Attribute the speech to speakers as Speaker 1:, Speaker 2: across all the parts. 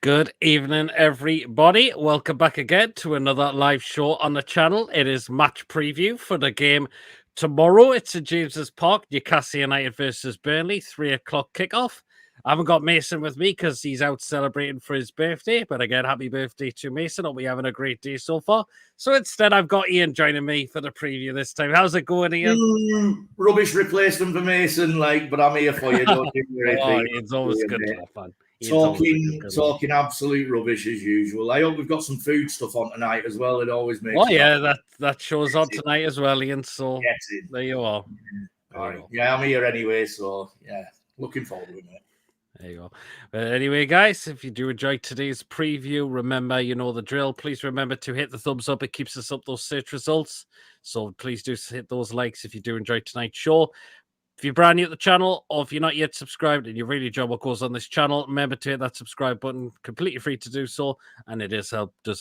Speaker 1: Good evening, everybody. Welcome back again to another live show on the channel. It is match preview for the game tomorrow. It's at James's Park, Newcastle United versus Burnley, 3 o'clock kickoff. I haven't got Mason with me because he's out celebrating for his birthday. But again, happy birthday to Mason. Hope we're having a great day so far. So instead, I've got Ian joining me for the preview this time. How's it going, Ian?
Speaker 2: Rubbish replacement for Mason, but I'm here for you. Don't give me anything.
Speaker 1: It's always good to have fun.
Speaker 2: Talking absolute rubbish as usual. I hope we've got some food stuff on tonight as well. It always makes.
Speaker 1: Oh yeah, that show's on tonight as well, Ian. So there you are.
Speaker 2: Yeah, I'm here anyway. So yeah, looking forward to it.
Speaker 1: There you go. But anyway, guys, if you do enjoy today's preview, remember, you know the drill. Please remember to hit the thumbs up. It keeps us up those search results. So please do hit those likes if you do enjoy tonight's show. If you're brand new to the channel, or if you're not yet subscribed and you really enjoy what goes on this channel, remember to hit that subscribe button. Completely free to do so, and it does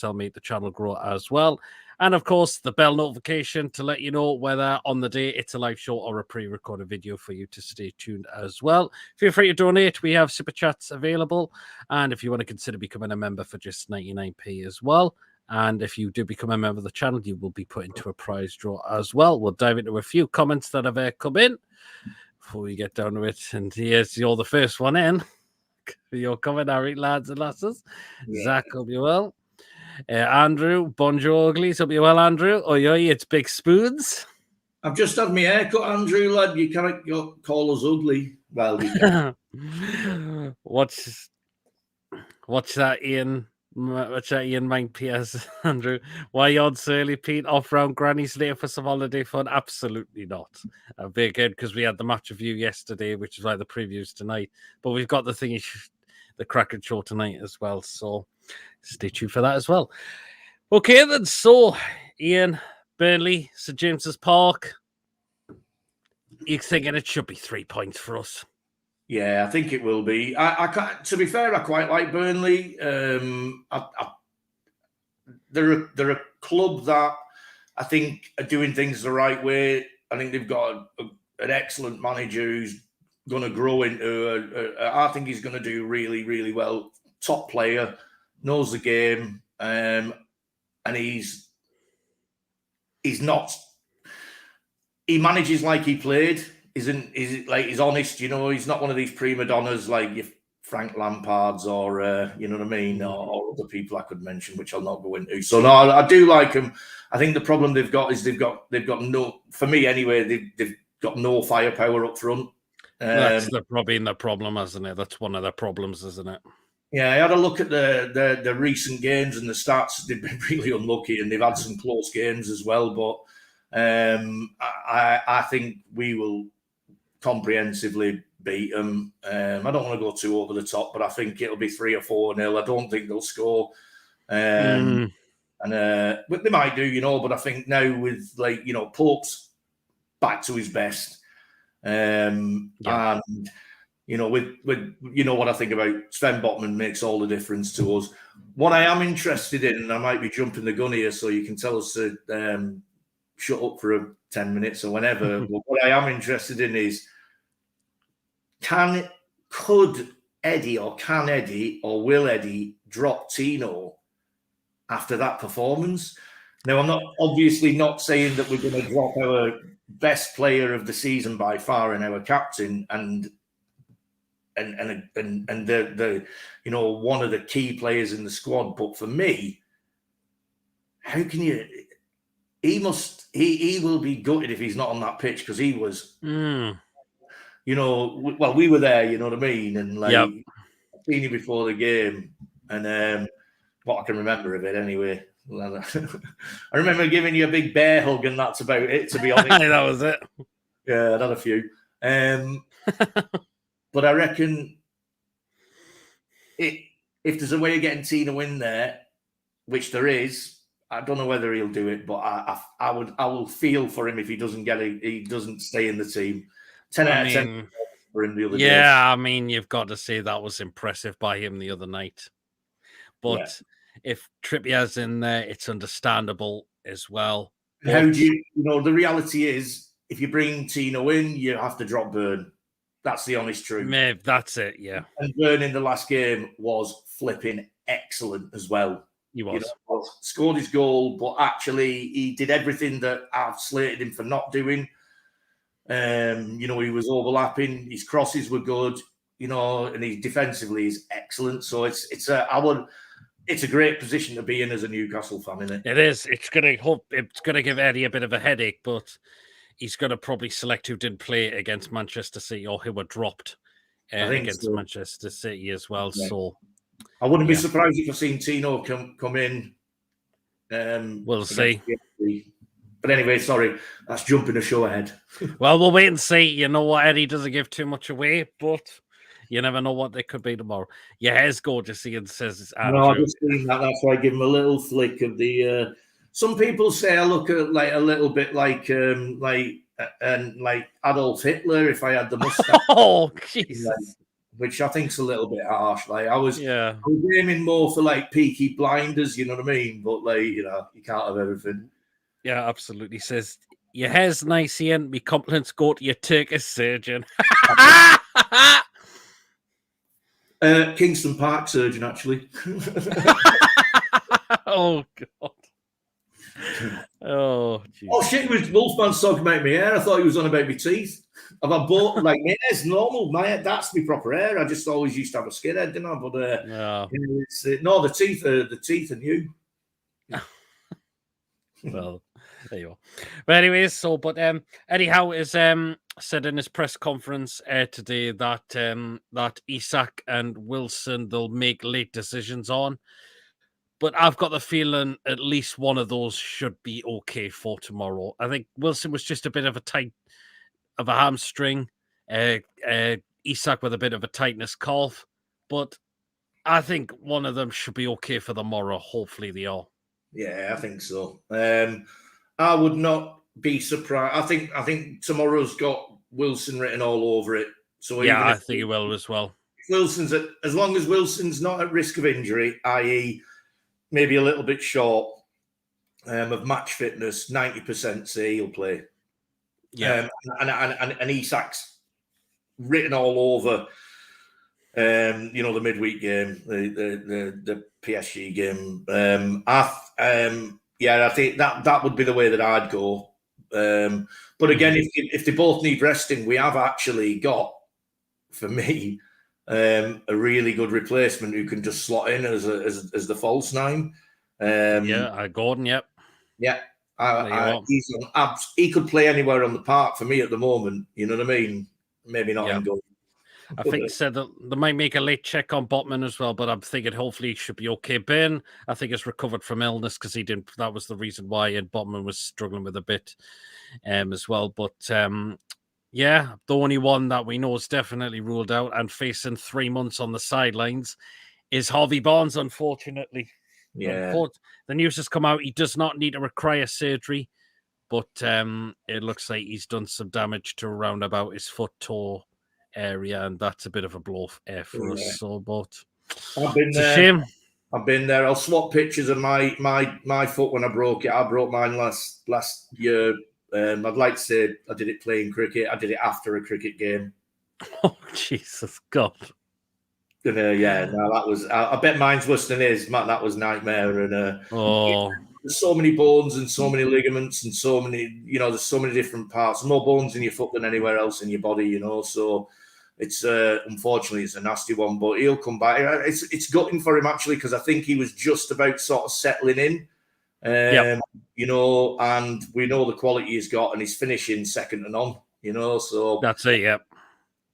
Speaker 1: help make the channel grow as well. And of course, the bell notification to let you know whether on the day it's a live show or a pre-recorded video for you to stay tuned as well. Feel free to donate. We have super chats available, and if you want to consider becoming a member for just 99p as well. And if you do become a member of the channel, you will be put into a prize draw as well. We'll dive into a few comments that have come in before we get down to it. And here's you're the first one in. Your comment, Harry, lads and lasses. Yeah. Zach, hope you well. Andrew, bonjour, uglies. Hope you well, Andrew. Oh, yeah, it's Big Spoons.
Speaker 2: I've just had my haircut, Andrew, lad. You can't call us ugly. Well, you can.
Speaker 1: What's that, Ian? What's that, Ian Mike P.S. Andrew? Why on Surly Pete off round Granny's later for some holiday fun? Absolutely not. Very good, because we had the match review yesterday, which is why the previews tonight. But we've got the thingy, the Kraken show tonight as well. So stay tuned for that as well. Okay, then. So, Ian, Burnley, St James's Park. You're thinking it should be 3 points for us?
Speaker 2: Yeah, I think it will be. To be fair, I quite like Burnley. They're a club that I think are doing things the right way. I think they've got an excellent manager who's going to grow into. I think he's going to do really, really well. Top player, knows the game, and he's not. He manages like he played. He's honest, you know. He's not one of these prima donnas like your Frank Lampards or you know what I mean, or other people I could mention, which I'll not go into. So no, I do like him. I think the problem they've got is they've got no, for me anyway, they've got no firepower up front.
Speaker 1: That's probably the problem, isn't it? That's one of the problems, isn't it?
Speaker 2: Yeah, I had a look at the recent games and the stats. They've been really unlucky, and they've had some close games as well. But I think we will comprehensively beat them. I don't want to go too over the top, but I think it'll be 3 or 4-0. I don't think they'll score. But they might do, you know. But I think now with Pope's back to his best, and you know, with you know what I think about Sven Botman makes all the difference to us. What I am interested in, and I might be jumping the gun here, so you can tell us to shut up for 10 minutes or whenever. But what I am interested in is could Eddie or will Eddie drop Tino after that performance? Now, I'm obviously not saying that we're going to drop our best player of the season by far and our captain and the you know, one of the key players in the squad. But for me, how can you? He will be gutted if he's not on that pitch, because he was, you know, well, we were there, you know what I mean, and I've seen you before the game, and what I can remember of it anyway. I remember giving you a big bear hug, and that's about it, to be honest.
Speaker 1: That was it.
Speaker 2: Yeah, I'd had a few. But I reckon if there's a way of getting Tino in there, which there is, I don't know whether he'll do it, but I will feel for him if he doesn't he doesn't stay in the team. 10 out of 10 for him the other day.
Speaker 1: Yeah, I mean, you've got to say that was impressive by him the other night. But if Trippier's in there, it's understandable as well.
Speaker 2: How do you know, the reality is, if you bring Tino in, you have to drop Burn. That's the honest truth.
Speaker 1: Maybe that's it, yeah.
Speaker 2: And Burn in the last game was flipping excellent as well.
Speaker 1: He was.
Speaker 2: Scored his goal, but actually he did everything that I've slated him for not doing. He was overlapping. His crosses were good. And he defensively is excellent. So it's a great position to be in as a Newcastle fan, isn't it?
Speaker 1: It is. It's gonna give Eddie a bit of a headache, but he's gonna probably select who didn't play against Manchester City or who were dropped against Manchester City as well. Yeah. So
Speaker 2: I wouldn't be surprised if I've seen Tino come in.
Speaker 1: We'll see.
Speaker 2: But anyway, sorry, that's jumping a show ahead.
Speaker 1: Well, we'll wait and see. You know what? Eddie doesn't give too much away, but you never know what they could be tomorrow. Your hair's gorgeous, Ian says it's Andrew.
Speaker 2: No, I've just seen that. That's why I give him a little flick of the. Some people say I look at like a little bit like Adolf Hitler if I had the mustache.
Speaker 1: Oh, Jesus.
Speaker 2: Which I think's a little bit harsh. Like I was aiming more for like Peaky Blinders, you know what I mean? But you can't have everything.
Speaker 1: Yeah, absolutely. Says your hair's nice, Ian. Me compliments go to your Turkish surgeon.
Speaker 2: Kingston Park surgeon, actually.
Speaker 1: Oh God. Oh, geez.
Speaker 2: Oh shit! Wolfman's talking about my hair. I thought he was on about my teeth. Have I bought like my hair's normal? That's my proper hair. I just always used to have a skinhead, didn't I? But no, the teeth are new.
Speaker 1: Well, there you are. But anyways, anyhow, is said in his press conference today that Isak and Wilson they'll make late decisions on. But I've got the feeling at least one of those should be okay for tomorrow. I think Wilson was just a bit of a hamstring. Isak with a bit of a tightness calf. But I think one of them should be okay for tomorrow. Hopefully they are.
Speaker 2: Yeah, I think so. I would not be surprised. I think tomorrow's got Wilson written all over it. So
Speaker 1: yeah, I think he will as well.
Speaker 2: As long as Wilson's not at risk of injury, i.e., maybe a little bit short of match fitness, 90% say he'll play.
Speaker 1: Yeah,
Speaker 2: and Isak's written all over. The midweek game, the PSG game. I think that would be the way that I'd go. But again, if they both need resting, we have actually got, for me, a really good replacement who can just slot in as the false nine.
Speaker 1: Gordon. Yep.
Speaker 2: Yeah. He's on abs. He could play anywhere on the park for me at the moment. You know what I mean? Maybe not in goal.
Speaker 1: I think said that they might make a late check on Botman as well, but I'm thinking hopefully he should be okay. Ben, I think, has recovered from illness because he didn't. That was the reason why, and Botman was struggling with a bit as well. But the only one that we know is definitely ruled out and facing 3 months on the sidelines is Harvey Barnes, unfortunately.
Speaker 2: Yeah.
Speaker 1: The news has come out. He does not need to require surgery, but it looks like he's done some damage to around about his foot toe area, and that's a bit of a blow for us. So, but it's a shame.
Speaker 2: I've been there. I'll swap pictures of my foot when I broke it. I broke mine last year. I'd like to say I did it playing cricket. I did it after a cricket game.
Speaker 1: Oh, Jesus God.
Speaker 2: And, that was. I bet mine's worse than his. Matt, that was nightmare. And there's so many bones and so many ligaments and so many. There's so many different parts. More bones in your foot than anywhere else in your body. So it's unfortunately it's a nasty one. But he'll come back. It's gutting for him actually because I think he was just about sort of settling in. And we know the quality he's got, and he's finishing second to none. So
Speaker 1: that's it. Yeah.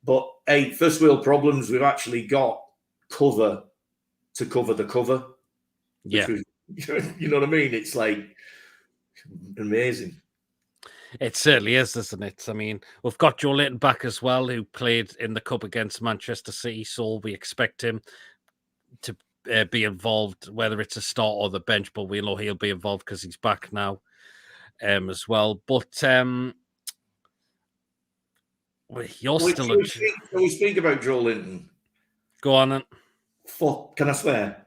Speaker 2: But hey, first world problems. We've actually got cover to cover the cover.
Speaker 1: Yeah,
Speaker 2: you know what I mean. It's like amazing.
Speaker 1: It certainly is, isn't it? I mean, we've got Joe Linton back as well, who played in the cup against Manchester City, so we expect him to be involved, whether it's a start or the bench. But we know he'll be involved because he's back now, as well. But you're still.
Speaker 2: Can we speak about Joe Linton?
Speaker 1: Go on, then.
Speaker 2: Can I swear?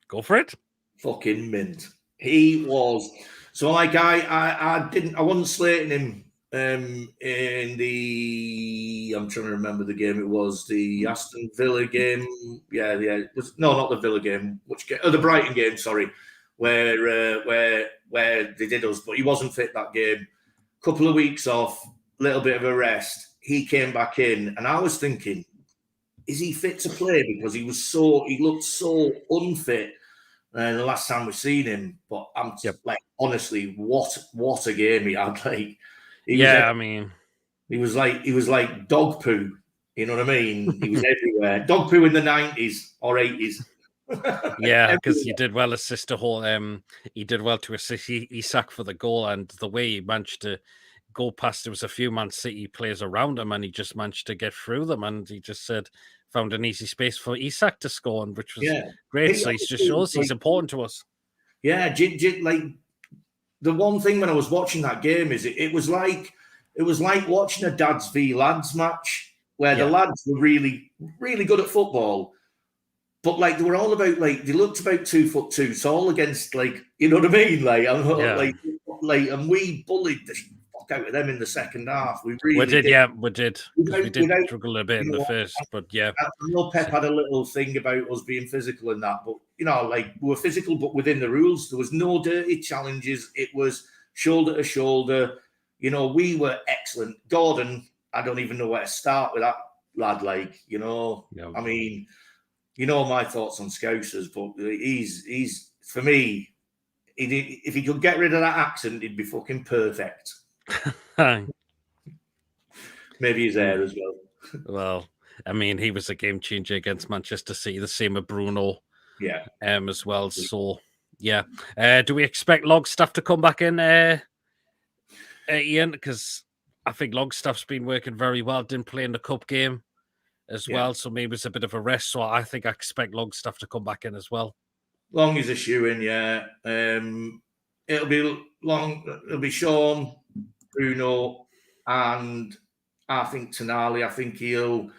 Speaker 1: Go for it.
Speaker 2: Fucking mint. He was. So like I wasn't slating him in the, I'm trying to remember the game. It was the Aston Villa game. Yeah. It was, no, not the Villa game. Which game? Oh, the Brighton game. Sorry, where they did us, but he wasn't fit that game. Couple of weeks off, little bit of a rest. He came back in, and I was thinking, is he fit to play? Because he looked so unfit the last time we've seen him. But I'm like, honestly, what a game he had! Like, he was like dog poo. You know what I mean? He was everywhere. Dog poo in the 90s or 80s.
Speaker 1: Yeah, because he did well assist a whole. He did well to assist Isak for the goal, and the way he managed to go past, there was a few Man City players around him, and he just managed to get through them, and he just found an easy space for Isak to score, and which was great. So he just shows he's important to us.
Speaker 2: Yeah, like the one thing when I was watching that game is it was like watching a dads v lads match where the lads were really, really good at football. But like they were all about they looked about 2'2" tall against you know what I mean? And we bullied the fuck out of them in the second half. We did.
Speaker 1: We did. We did struggle a bit in the first, but yeah.
Speaker 2: I know Pep had a little thing about us being physical and that, but we were physical, but within the rules. There was no dirty challenges. It was shoulder to shoulder. We were excellent. Gordon, I don't even know where to start with that lad. I mean. My thoughts on Scousers, but he's for me. If he could get rid of that accent, he'd be fucking perfect. Maybe his hair as well.
Speaker 1: Well, I mean, he was a game changer against Manchester City. The same with Bruno, as well. So, yeah. Do we expect Longstaff to come back in, Ian? Because I think Longstaff's been working very well. Didn't play in the cup game as well, so maybe it's a bit of a rest. So I think I expect Longstaff to come back in as well.
Speaker 2: Long is a shoe-in, yeah. It'll be Sean, Bruno, and I think Tonali. I think he'll.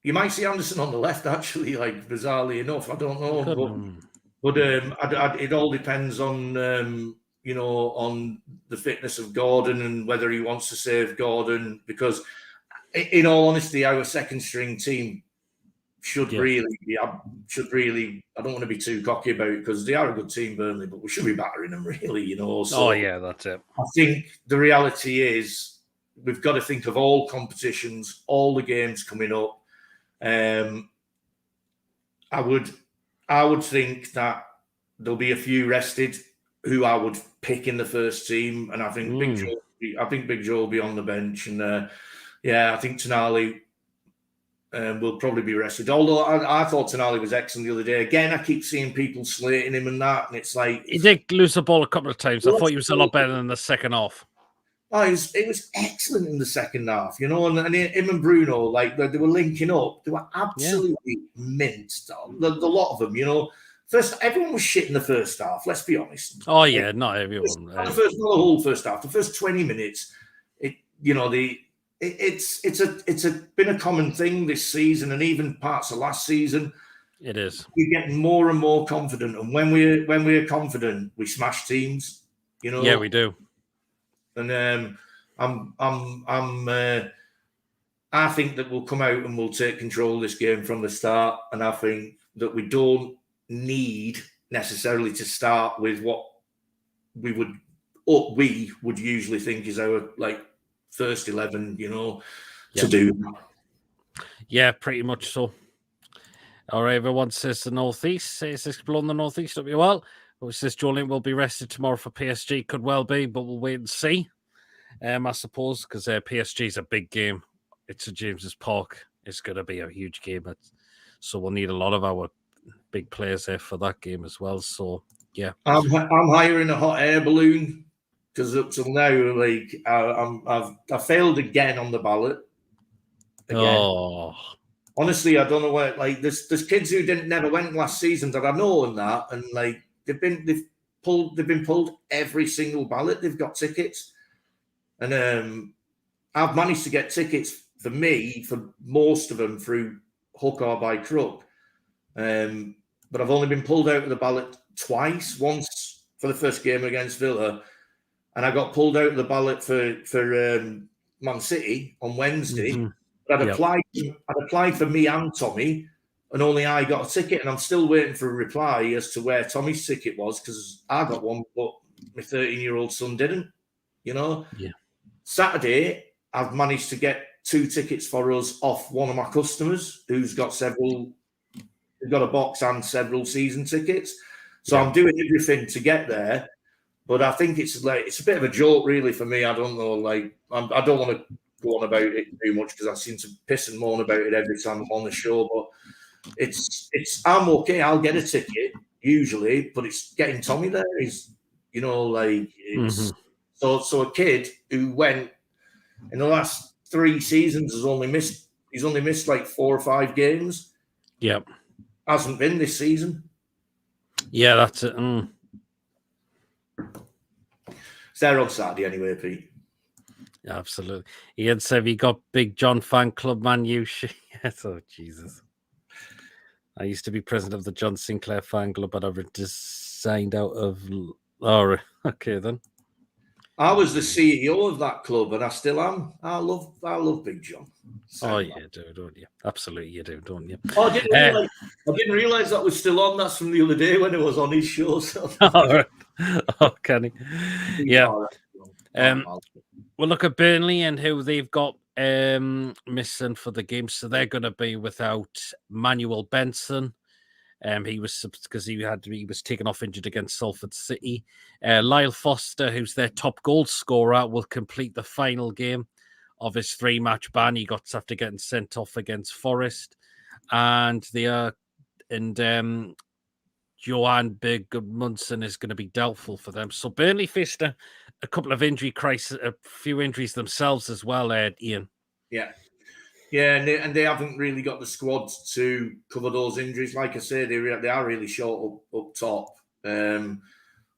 Speaker 2: You might see Anderson on the left, actually. Bizarrely enough, I don't know, but it all depends on on the fitness of Gordon and whether he wants to save Gordon. Because, in all honesty, our second string team should really. I don't want to be too cocky about it because they are a good team, Burnley, but we should be battering them, really. So
Speaker 1: that's it.
Speaker 2: I think the reality is we've got to think of all competitions, all the games coming up. I would think that there'll be a few rested who I would pick in the first team, and I think Big Joe will be on the bench, and I think Tonali will probably be rested. Although I thought Tonali was excellent the other day. Again, I keep seeing people slating him and that, and it's like
Speaker 1: he did lose the ball a couple of times. I thought he was a lot better than the second half.
Speaker 2: Oh, it was excellent in the second half, and him and Bruno, they were linking up. They were absolutely minced. The lot of them, First, everyone was shit in the first half. Let's be honest.
Speaker 1: Oh yeah, not everyone.
Speaker 2: Not the whole first half. The first 20 minutes, it's been a common thing this season, and even parts of last season.
Speaker 1: It is.
Speaker 2: We're getting more and more confident, and when we're confident, we smash teams.
Speaker 1: Yeah, we do.
Speaker 2: And I think that we'll come out and we'll take control of this game from the start, and I think that we don't need necessarily to start with what we would usually think is our first 11, to do.
Speaker 1: Yeah, pretty much so. All right, everyone says the northeast. Says exploring the northeast. It'll be well. It says Joelin will be rested tomorrow for PSG. Could well be, but we'll wait and see. I suppose because PSG is a big game. It's at James's Park. It's going to be a huge game. So we'll need a lot of our big players there for that game as well. So yeah,
Speaker 2: I'm higher in a hot air balloon because up till now, I've failed again on the ballot. Again.
Speaker 1: Oh,
Speaker 2: honestly, I don't know where. There's kids who never went last season that I know and that, and they've been pulled every single ballot. They've got tickets, and I've managed to get tickets for most of them through hook or by crook. But I've only been pulled out of the ballot twice. Once for the first game against Villa, and I got pulled out of the ballot for Man City on Wednesday.
Speaker 1: Mm-hmm.
Speaker 2: But I'd applied for me and Tommy, and only I got a ticket, and I'm still waiting for a reply as to where Tommy's ticket was, because I got one, but my 13-year-old son didn't.
Speaker 1: Yeah.
Speaker 2: Saturday, I've managed to get 2 tickets for us off one of my customers who's got a box and several season tickets. So I'm doing everything to get there. But I think it's a bit of a joke, really, for me. I don't know, I don't want to go on about it too much, because I seem to piss and moan about it every time I'm on the show. But I'm okay. I'll get a ticket usually, but it's getting Tommy there is, so a kid who went in the last 3 seasons he's only missed like 4 or 5 games.
Speaker 1: Yep.
Speaker 2: Hasn't been this season.
Speaker 1: Yeah, that's it.
Speaker 2: It's there on Saturday anyway, Pete.
Speaker 1: Yeah, absolutely. Ian said he got Big John fan club, Man U. Yes, oh, Jesus. I used to be president of the John Sinclair fan club, but I've resigned out of... Oh, okay, then.
Speaker 2: I was the CEO of that club, and I still am. I love Big John.
Speaker 1: Oh, you do, don't you? Absolutely, you do, don't you?
Speaker 2: Oh, I didn't realise that was still on. That's from the other day when it was on his show. So.
Speaker 1: All right. Oh, can he? Yeah. We'll look at Burnley and who they've got missing for the game. So they're going to be without Manuel Benson. He was because he was taken off injured against Salford City. Lyle Foster, who's their top goal scorer, will complete the final game of his 3-match ban he got after getting sent off against Forest, and Johan Bergmundsen is going to be doubtful for them. So Burnley faced a couple of injury crises, a few injuries themselves as well, Ian.
Speaker 2: Yeah, and they haven't really got the squad to cover those injuries. Like I say, they are really short up top.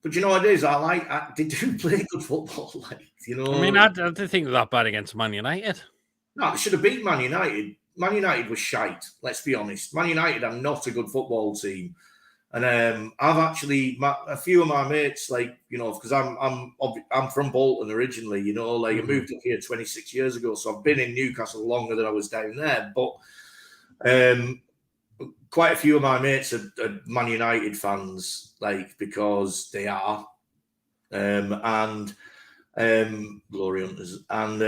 Speaker 2: But you know what it is? They do play good football.
Speaker 1: I mean, I don't think they're that bad against Man United.
Speaker 2: No, they should have beat Man United. Man United was shite. Let's be honest. Man United are not a good football team. And I've actually a few of my mates, because I'm from Bolton originally, I moved up here 26 years ago, so I've been in Newcastle longer than I was down there. But quite a few of my mates are Man United fans, because they are, and glory hunters, and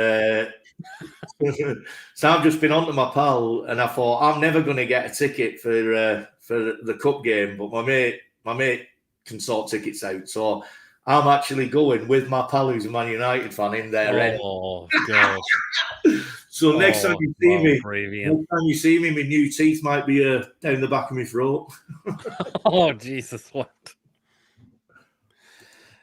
Speaker 2: so I've just been on to my pal, and I thought I'm never going to get a ticket for the cup game, but my mate can sort tickets out, so I'm actually going with my pal who's a Man United fan in there.
Speaker 1: Oh God!
Speaker 2: So next time you see me, my new teeth might be down the back of my throat.
Speaker 1: Oh Jesus! What?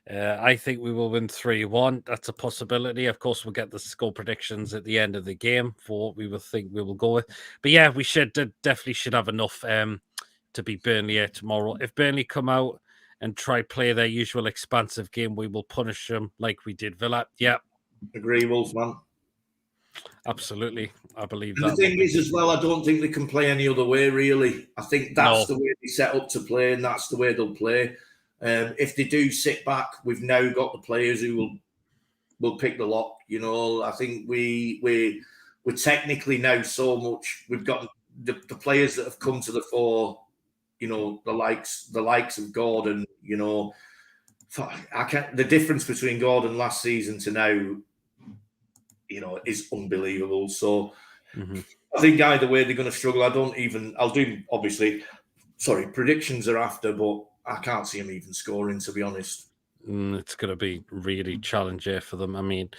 Speaker 1: I think we will win 3-1. That's a possibility. Of course, we'll get the score predictions at the end of the game for what we will think we will go with. But yeah, we definitely should have enough to beat Burnley here tomorrow. If Burnley come out and try play their usual expansive game, we will punish them like we did Villa. Yeah.
Speaker 2: Agree, Wolfman.
Speaker 1: Absolutely. I believe
Speaker 2: and
Speaker 1: that.
Speaker 2: The thing is, as well, I don't think they can play any other way, really. I think that's the way they set up to play, and that's the way they'll play. If they do sit back, we've now got the players who will pick the lock. I think we're technically now so much. We've got the players that have come to the fore. The likes of Gordon. The difference between Gordon last season to now, is unbelievable. So I think either way they're going to struggle. I'll do obviously. Sorry, predictions are after, but I can't see him even scoring, to be honest.
Speaker 1: It's going to be really challenging for them. I mean,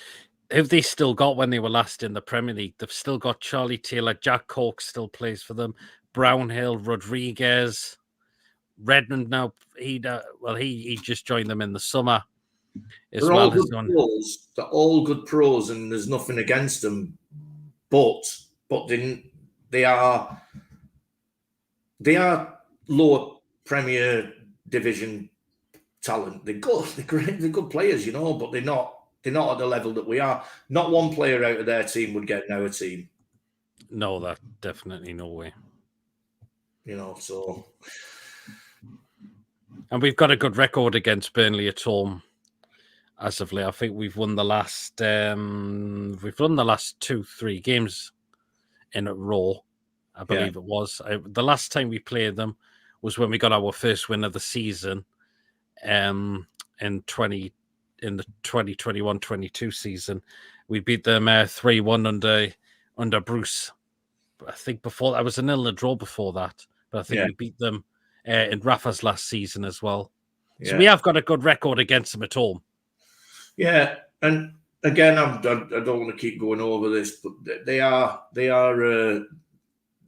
Speaker 1: have they still got when they were last in the Premier League? They've still got Charlie Taylor, Jack Cork still plays for them, Brownhill, Rodriguez, Redmond. Now he just joined them in the summer.
Speaker 2: They're all good pros, and there's nothing against them. But they are lower Premier Division talent. They're good. They're good players, but they're not at the level that we are. Not one player out of their team would get in our team.
Speaker 1: No, that definitely no way.
Speaker 2: So
Speaker 1: And we've got a good record against Burnley at home as of late. I think we've won the last 2-3 games in a row. I believe it was. The last time we played them was when we got our first win of the season in the 2021-22 season. We beat them 3-1 under Bruce. I think before that was a 0-0 draw before that, but I think we beat them in Rafa's last season as well. So we have got a good record against them at home.
Speaker 2: Yeah, and again, I don't want to keep going over this, but they are a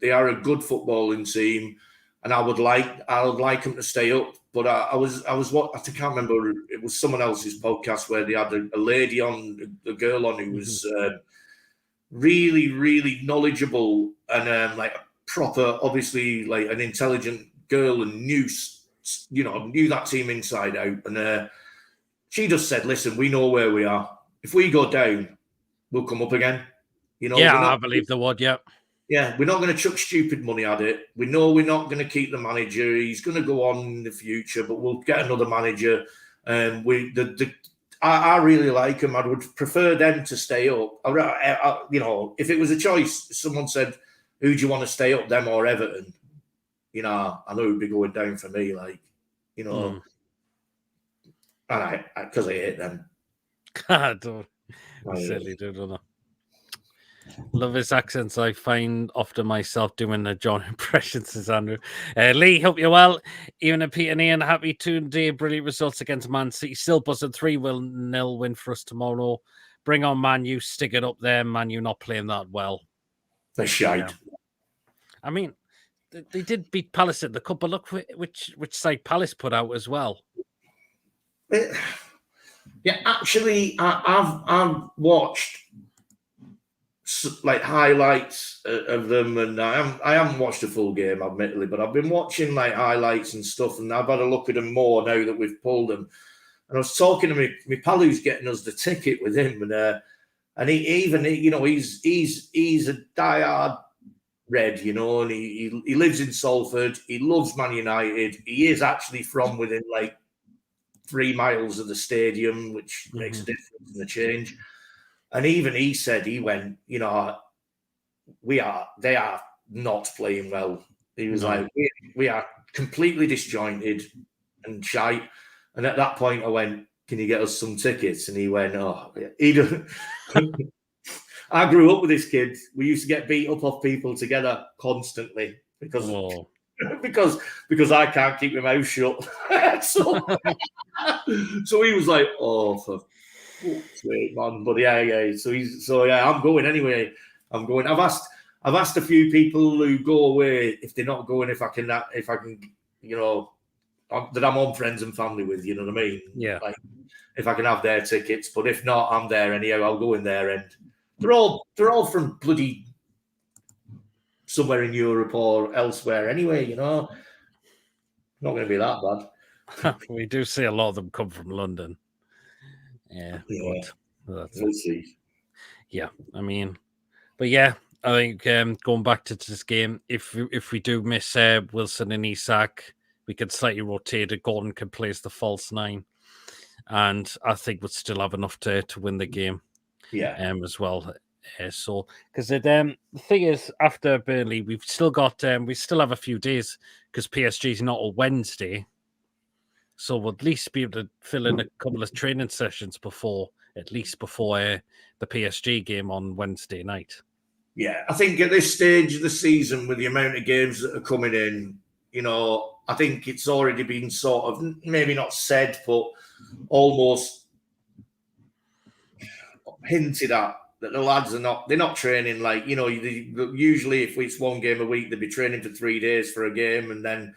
Speaker 2: good footballing team, and I would like them to stay up. But I can't remember. It was someone else's podcast where they had a lady on, a girl on who was really, really knowledgeable and like a proper, obviously like an intelligent girl, and knew that team inside out. And she just said, "Listen, we know where we are. If we go down, we'll come up again."
Speaker 1: I believe the word.
Speaker 2: Yeah, we're not going to chuck stupid money at it. We know we're not going to keep the manager. He's going to go on in the future, but we'll get another manager. I really like him. I would prefer them to stay up. If it was a choice, someone said, "Who do you want to stay up, them or Everton?" I know it would be going down for me. And because I hate them.
Speaker 1: I don't. I certainly do, don't I? Love his accents. I find often myself doing the John impressions, says Andrew. Lee, hope you're well. Even and Pete and Ian, happy Tuesday. Brilliant results against Man City. Still buzzing 3-0 win for us tomorrow. Bring on Man U. Stick it up there. Man U not playing that well.
Speaker 2: They're shite.
Speaker 1: Yeah. I mean, they did beat Palace in the cup, but look which side Palace put out as well.
Speaker 2: Yeah, actually, I've watched like highlights of them, and I haven't watched a full game, admittedly, but I've been watching like highlights and stuff, and I've had a look at them more now that we've pulled them. And I was talking to my pal who's getting us the ticket with him, and he's a diehard Red, and he lives in Salford. He loves Man United. He is actually from within like 3 miles of the stadium, which makes a difference in the change. And even he said, he went, they are not playing well. He was like, we are completely disjointed and shite. And at that point I went, "Can you get us some tickets?" And he went, "Oh, he doesn't." I grew up with this kid. We used to get beat up off people together constantly because I can't keep my mouth shut. so he was like, "Oh, for fuck's sake, man!" But yeah. So I'm going anyway. I'm going. I've asked a few people who go away if they're not going, if I can, that I'm on friends and family with. You know what I mean?
Speaker 1: Yeah.
Speaker 2: Like, if I can have their tickets, but if not, I'm there anyhow. I'll go in there, and they're all from bloody somewhere in Europe or elsewhere anyway. Not going to be that
Speaker 1: bad. We do see a lot of them come from London. Yeah.
Speaker 2: We'll see.
Speaker 1: Yeah, I mean, but yeah, I think going back to this game, if we do miss Wilson and Isak, we could slightly rotate it. Gordon can play as the false 9, and I think we'd still have enough to win the game.
Speaker 2: Yeah.
Speaker 1: As well. So because the thing is, after Burnley, we still have a few days because PSG is not a Wednesday, so we'll at least be able to fill in a couple of training sessions before the PSG game on Wednesday night.
Speaker 2: Yeah, I think at this stage of the season, with the amount of games that are coming in, I think it's already been sort of, maybe not said, but almost hinted at that the lads they're not training like, usually if it's one game a week, they'd be training for 3 days for a game, and then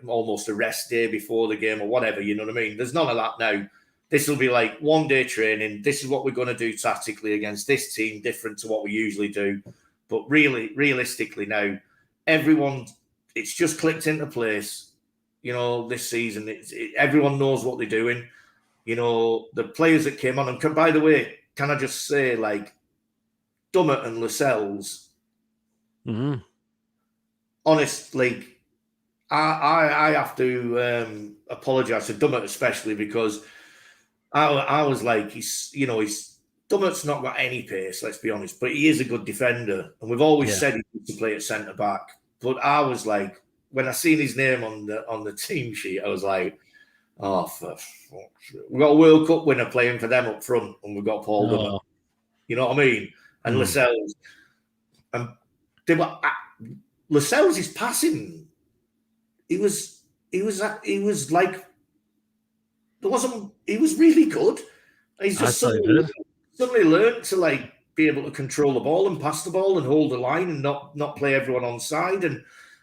Speaker 2: almost a rest day before the game or whatever, you know what I mean? There's none of that now. This will be like 1 day training. This is what we're going to do tactically against this team, different to what we usually do. But realistically now, it's just clicked into place. This season, everyone knows what they're doing. The players that came on, and by the way, can I just say, like, Dummett and Lascelles, honestly, I have to apologise to Dummett especially because I was like, he's Dummett's not got any pace, let's be honest, but he is a good defender, and we've always said he needs to play at centre back. But I was like, when I seen his name on the team sheet, I was like, oh, we've got a World Cup winner playing for them up front, and we've got Paul Dummett. You know what I mean? And Lascelles, and they were Lascelles is passing. He was like there wasn't. He was really good. He's just suddenly learned to like be able to control the ball and pass the ball and hold the line and not play everyone on side and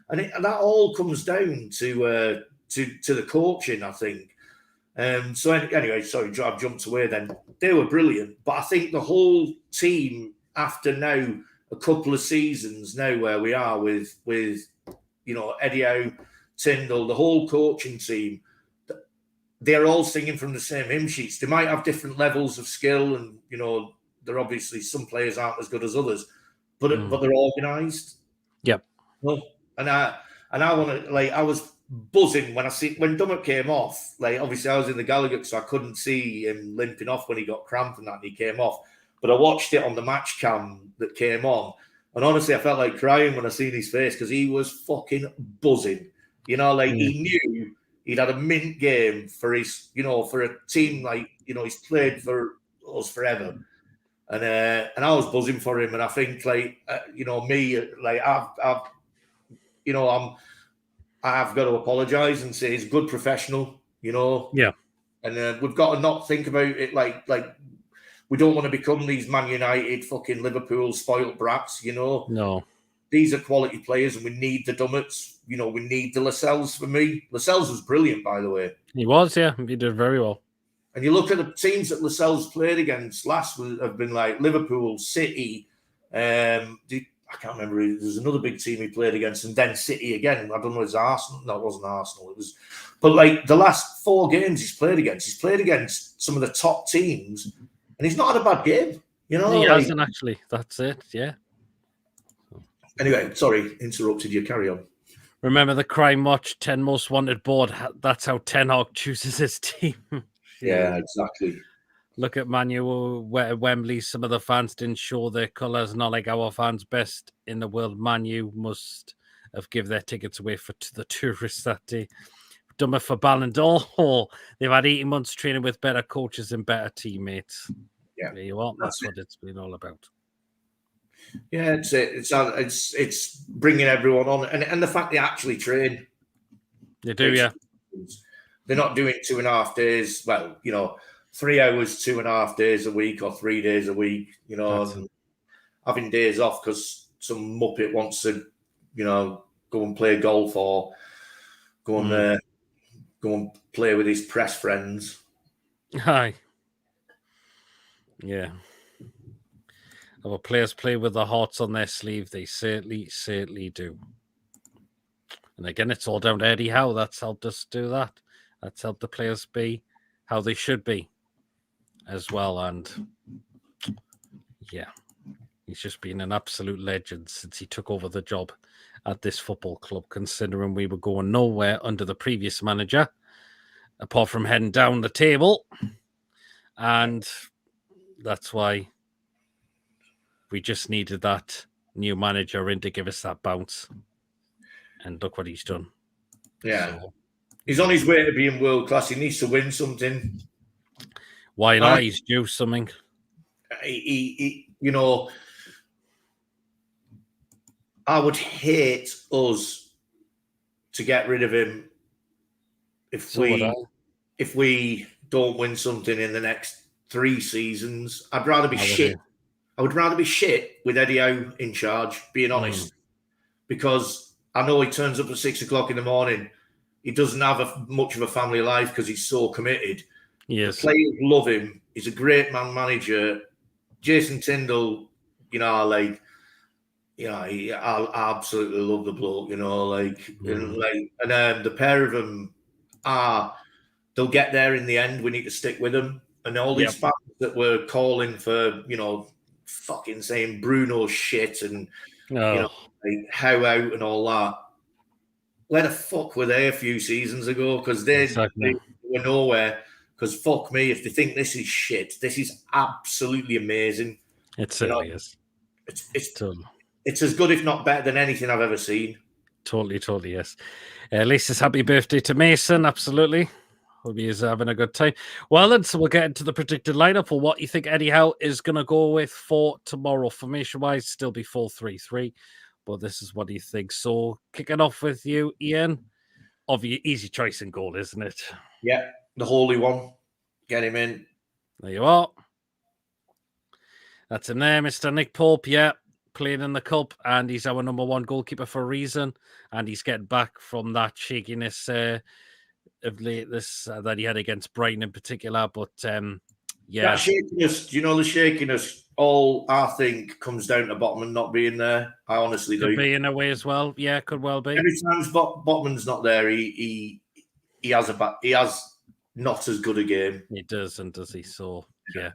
Speaker 2: that all comes down to the coaching, I think. So anyway, sorry, I've jumped away. Then they were brilliant, but I think the whole team after now a couple of seasons now where we are with Eddie Howe, Tyndall, the whole coaching team. They're all singing from the same hymn sheets. They might have different levels of skill, and they're obviously some players aren't as good as others, but they're organised.
Speaker 1: Yep.
Speaker 2: Well, and I want to I was buzzing when Dummett came off. Like obviously I was in the Gallagher, so I couldn't see him limping off when he got cramp and that and he came off. But I watched it on the match cam that came on, and honestly I felt like crying when I seen his face because he was fucking buzzing. He knew. He'd had a mint game for his, for a team he's played for us forever, and I was buzzing for him. And I think I've got to apologise and say he's a good professional,
Speaker 1: Yeah.
Speaker 2: And we've got to not think about it like we don't want to become these Man United, fucking Liverpool spoiled brats,
Speaker 1: No.
Speaker 2: These are quality players, and we need the Dummets. We need the Lascelles for me. Lascelles was brilliant, by the way.
Speaker 1: He was, yeah. He did very well.
Speaker 2: And you look at the teams that Lascelles played against last have been like Liverpool, City. I can't remember. There's another big team he played against, and then City again. I don't know if it was Arsenal. No, it wasn't Arsenal. It was, but like the last 4 games he's played against some of the top teams, and he's not had a bad game.
Speaker 1: He hasn't actually. That's it. Yeah.
Speaker 2: Anyway, sorry, interrupted you. Carry on.
Speaker 1: Remember the Crime Watch 10 Most Wanted board? That's how Ten Hag chooses his team.
Speaker 2: Yeah, exactly.
Speaker 1: Look at Man U at Wembley. Some of the fans didn't show their colours, not like our fans. Best in the world. Man U must have given their tickets away to the tourists that day. Dumber for Ballon d'Or. They've had 18 months training with better coaches and better teammates.
Speaker 2: Yeah,
Speaker 1: there you are. That's what it's been all about.
Speaker 2: Yeah, it's bringing everyone on, and the fact they actually train.
Speaker 1: They do, yeah.
Speaker 2: They're not doing 2.5 days. Well, 3 hours, 2.5 days a week, or 3 days a week. Having days off because some muppet wants to, go and play golf or go and play with his press friends.
Speaker 1: Hi. Yeah. Our players play with their hearts on their sleeve. They certainly do. And again, it's all down to Eddie Howe. That's helped us do that. That's helped the players be how they should be as well. And yeah, he's just been an absolute legend since he took over the job at this football club, considering we were going nowhere under the previous manager, apart from heading down the table. And that's why we just needed that new manager in to give us that bounce. And look what he's done.
Speaker 2: Yeah. So, he's on his way to being world class. He needs to win something.
Speaker 1: Why not? He's due something.
Speaker 2: He I would hate us to get rid of him if we don't win something in the next 3 seasons. I'd rather be shit. I would rather be shit with Eddie Howe in charge, being honest, because I know he turns up at 6 o'clock in the morning. He doesn't have much of a family life because he's so committed.
Speaker 1: Yes.
Speaker 2: The players love him. He's a great man manager. Jason Tyndall, I absolutely love the bloke, and the pair of them they'll get there in the end. We need to stick with them. And all these fans that were calling for, fucking saying Bruno shit and how out and all that. where the fuck were they a few seasons ago? Because they were nowhere. Because fuck me, if they think this is shit, this is absolutely amazing.
Speaker 1: It certainly is.
Speaker 2: It's as good, if not better, than anything I've ever seen.
Speaker 1: Totally, yes. Lisa's happy birthday to Mason, absolutely. Hope he is having a good time. Well, then, so we'll get into the predicted lineup for what you think Eddie Howe is going to go with for tomorrow. Formation-wise, still be 4-3-3, but this is what he thinks. So, kicking off with you, Ian. Obviously, easy choice in goal, isn't it?
Speaker 2: Yeah, the holy one. Get him in.
Speaker 1: There you are. That's him there, Mr. Nick Pope. Yeah, playing in the cup, and he's our number one goalkeeper for a reason. And he's getting back from that shakiness of late that he had against Brighton in particular. But yeah,
Speaker 2: that shakiness. Do you know the shakiness? All I think comes down to Botman not being there. I honestly do.
Speaker 1: Could be in a way as well. Yeah, could well be.
Speaker 2: Every time Botman's not there, he has not as good a game.
Speaker 1: He does, and does he? So yeah.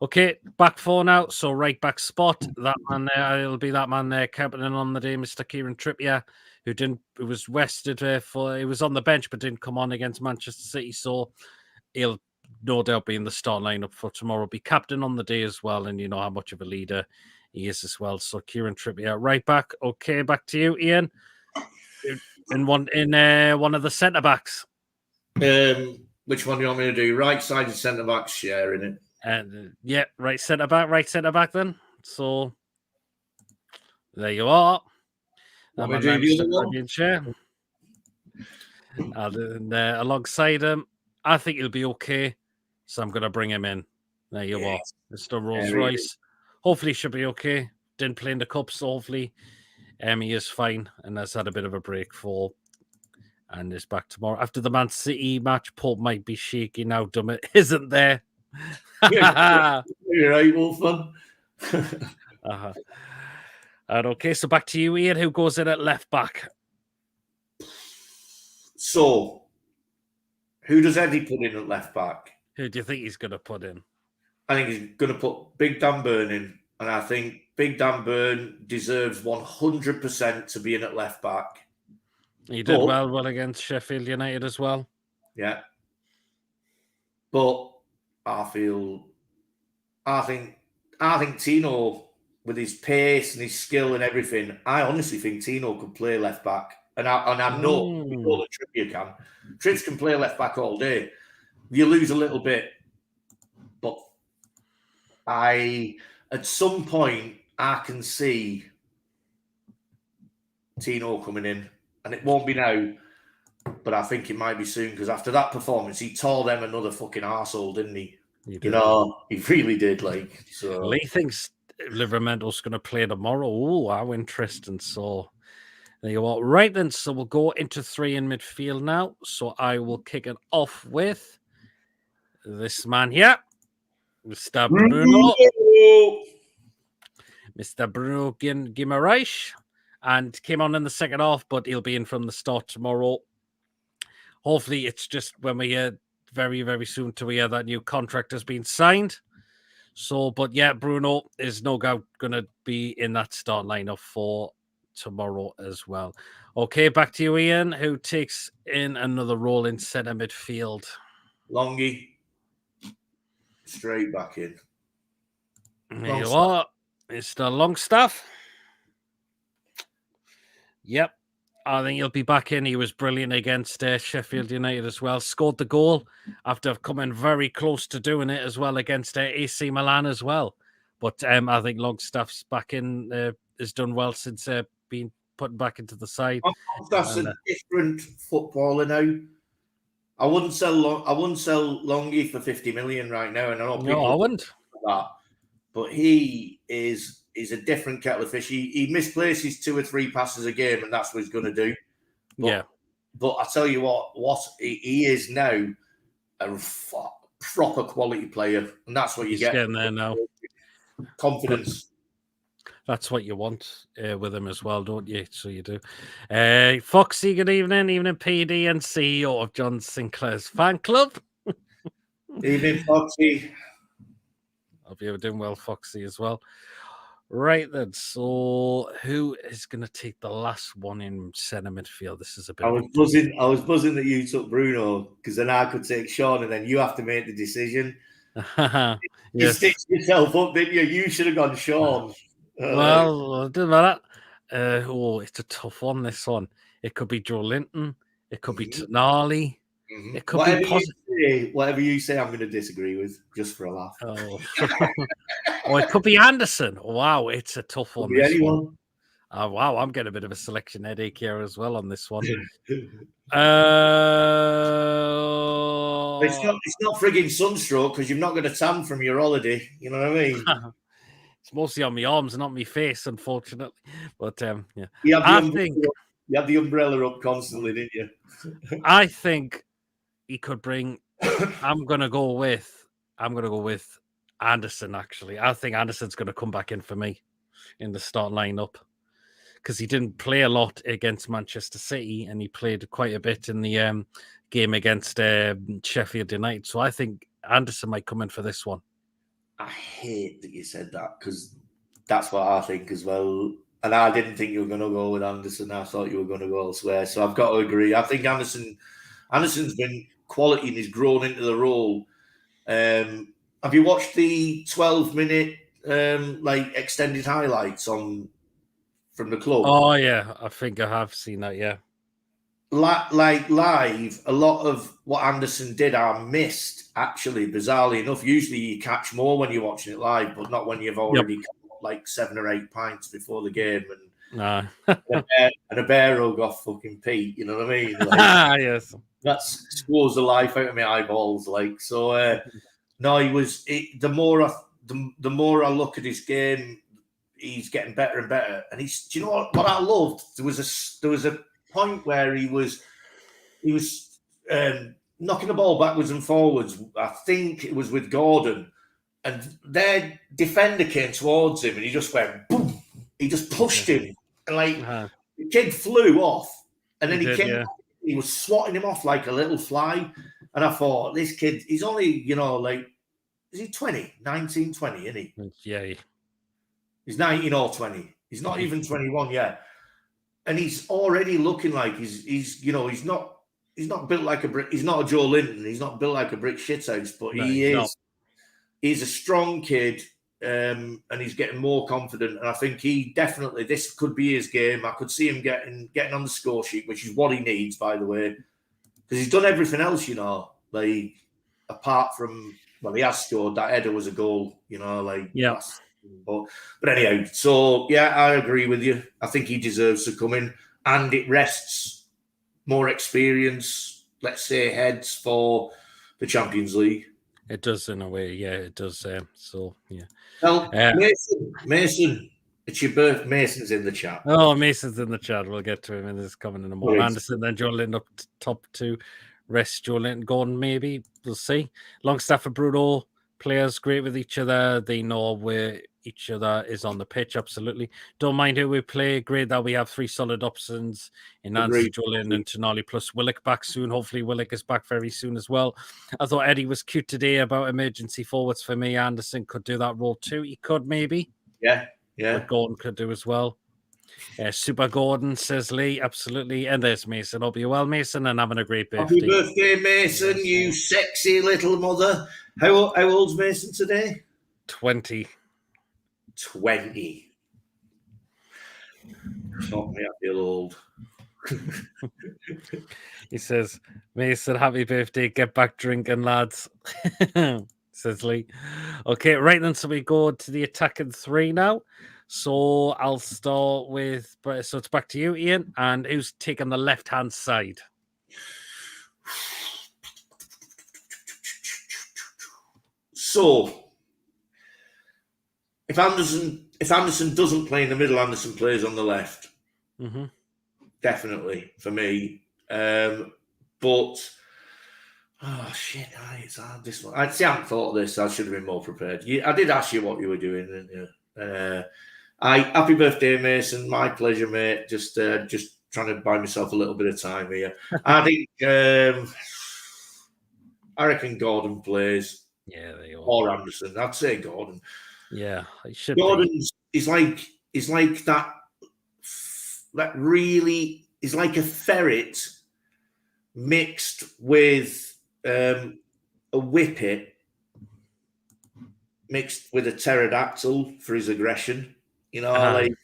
Speaker 1: Okay, back four now. So right back spot. That man there, it'll be that man there, captaining on the day, Mr. Kieran Trippier, who was rested he was on the bench but didn't come on against Manchester City. So he'll no doubt be in the start lineup for tomorrow. Be captain on the day as well, and you know how much of a leader he is as well. So Kieran Trippier, right back. Okay, back to you, Ian. In one of the centre backs.
Speaker 2: Which one do you want me to do? Right-sided centre back sharing it.
Speaker 1: And yeah, right centre back then. So there you are.
Speaker 2: Want me to do the other one?
Speaker 1: Chair. And alongside him, I think he'll be okay. So I'm going to bring him in. There you are, Mr. Rolls Royce. Hopefully, he should be okay. Didn't play in the cup, so hopefully, he is fine and has had a bit of a break and is back tomorrow. After the Man City match, Pope might be shaky now. Dummett isn't there.
Speaker 2: You're right, Wolfman.
Speaker 1: And okay, so back to you, Ian. Who goes in at left back?
Speaker 2: So, who does Eddie put in at left back?
Speaker 1: Who do you think he's going to put in?
Speaker 2: I think he's going to put Big Dan Burn in. And I think Big Dan Burn deserves 100% to be in at left back.
Speaker 1: He did well against Sheffield United as well.
Speaker 2: Yeah. But I think Tino, with his pace and his skill and everything, I honestly think Tino could play left back. And I know that Trippier can. Trips can play left back all day. You lose a little bit. But at some point, I can see Tino coming in. And it won't be now, but I think it might be soon, because after that performance, he tore them another fucking arsehole, didn't he? You know, he really did. So
Speaker 1: Lee thinks Liverpool's going to play tomorrow. Oh, how interesting. So there you are. Right then, so we'll go into three in midfield now. So I will kick it off with this man here, Mr. Bruno. Mr. Bruno Guimaraes. And came on in the second half, but he'll be in from the start tomorrow. Hopefully, it's just when we hear very, very soon to hear that new contract has been signed. So, but yeah, Bruno is no doubt going to be in that start lineup for tomorrow as well. Okay, back to you, Ian, who takes in another role in centre midfield.
Speaker 2: Longy, straight back in.
Speaker 1: There you are. It's the Longstaff. Yep. I think he'll be back in. He was brilliant against Sheffield United as well. Scored the goal after coming very close to doing it as well against AC Milan as well. But I think Longstaff's back in, has done well since being put back into the side.
Speaker 2: Longstaff's a different footballer now. I wouldn't sell Longy for 50 million right now. And I know people
Speaker 1: I wouldn't.
Speaker 2: That, but he is a different kettle of fish. He misplaces 2 or 3 passes a game, and that's what he's going to do. But I tell you what he is now a proper quality player, and that's what you get.
Speaker 1: Getting there now.
Speaker 2: Confidence.
Speaker 1: That's what you want with him as well, don't you? So you do. Foxy, good evening. Evening, PD and CEO of John Sinclair's fan club.
Speaker 2: Evening, Foxy.
Speaker 1: Hope you're doing well, Foxy, as well. Right then. So who is going to take the last one in centre midfield? This is a bit.
Speaker 2: I was buzzing that you took Bruno, because then I could take Sean, and then you have to make the decision. You
Speaker 1: Yes.
Speaker 2: stitched yourself up, didn't you? You should have gone Sean.
Speaker 1: Well, it doesn't matter. It's a tough one. This one. It could be Joe Linton. It could be Tonali. It could be
Speaker 2: whatever you say, I'm going to disagree with, just for a laugh.
Speaker 1: Oh, or it could be Anderson. Wow, it's a tough one. This one. Oh, wow, I'm getting a bit of a selection headache here as well on this one.
Speaker 2: It's not frigging sunstroke, because you've not got a tan from your holiday. You know what I mean?
Speaker 1: It's mostly on my arms, not my face, unfortunately. But yeah,
Speaker 2: you had the umbrella up constantly, didn't you?
Speaker 1: I think he could bring. I'm gonna go with Anderson. Actually, I think Anderson's gonna come back in for me in the start lineup, because he didn't play a lot against Manchester City, and he played quite a bit in the game against Sheffield United. So I think Anderson might come in for this one.
Speaker 2: I hate that you said that, because that's what I think as well. And I didn't think you were going to go with Anderson. I thought you were going to go elsewhere. So I've got to agree. I think Anderson's been quality and he's grown into the role. Have you watched the 12-minute extended highlights from the club?
Speaker 1: Oh yeah, I think I have seen that. Yeah.
Speaker 2: Like live, a lot of what Anderson did I missed, actually, bizarrely enough. Usually you catch more when you're watching it live, but not when you've already got like 7 or 8 pints before the game and a bear hug off fucking Pete, you know what I mean?
Speaker 1: Yes.
Speaker 2: That scores the life out of my eyeballs. No, the more I look at his game, he's getting better and better. And do you know what I loved? There was a point where he was knocking the ball backwards and forwards. I think it was with Gordon, and their defender came towards him, and he just went boom. He just pushed him, and the kid flew off, and then he was swatting him off like a little fly. And I thought, this kid, he's only, is he 20? 19, 20, isn't he?
Speaker 1: Yeah.
Speaker 2: He's 19 or 20. He's not even 21 yet. And he's already looking like he's not built like a brick. He's not a Joe Linton. He's not built like a brick shithouse, but he's a strong kid, and he's getting more confident. And I think this could be his game. I could see him getting on the score sheet, which is what he needs, by the way, because he's done everything else, apart from, he has scored. That header was a goal, But anyhow, so yeah, I agree with you. I think he deserves to come in, and it rests more experience, let's say, heads for the Champions League.
Speaker 1: It does in a way, yeah, it does. So yeah.
Speaker 2: Well, Mason, it's your birth. Mason's in the chat.
Speaker 1: Oh, Mason's in the chat. We'll get to him in this coming in a moment. Anderson, then Joe Linton up top 2. Rest Joe Linton, Gordon, maybe. We'll see. Longstaff and Bruno, players great with each other. They know where each other is on the pitch. Absolutely. Don't mind who we play. Great that we have 3 solid options in Nancy, Joe Linton, and Tonali, plus Willock back soon. Hopefully Willock is back very soon as well. I thought Eddie was cute today about emergency forwards for me. Anderson could do that role too. He could maybe.
Speaker 2: Yeah.
Speaker 1: But Gordon could do as well. Super Gordon, says Lee. Absolutely. And there's Mason. Hope you're well, Mason, and having a great birthday.
Speaker 2: Happy birthday, Mason, you sexy little mother. How old's Mason today?
Speaker 1: 20.
Speaker 2: 20. Not me, I feel old.
Speaker 1: He says, Mason, happy birthday. Get back drinking, lads. Says Lee. Okay, right then. So we go to the attacking 3 now. So I'll start with, so it's back to you, Ian. And who's taking the left-hand side?
Speaker 2: So, if Anderson doesn't play in the middle, Anderson plays on the left.
Speaker 1: Mm-hmm.
Speaker 2: Definitely for me. But it's hard, this one. I haven't thought of this. I should have been more prepared. I did ask you what you were doing, didn't you? Happy birthday, Mason. My pleasure, mate. Just trying to buy myself a little bit of time here. I think I reckon Gordon plays.
Speaker 1: Yeah, they all.
Speaker 2: Or Anderson. I'd say Gordon.
Speaker 1: Yeah, he should.
Speaker 2: is like that. That really is like a ferret mixed with a whippet mixed with a pterodactyl for his aggression. Like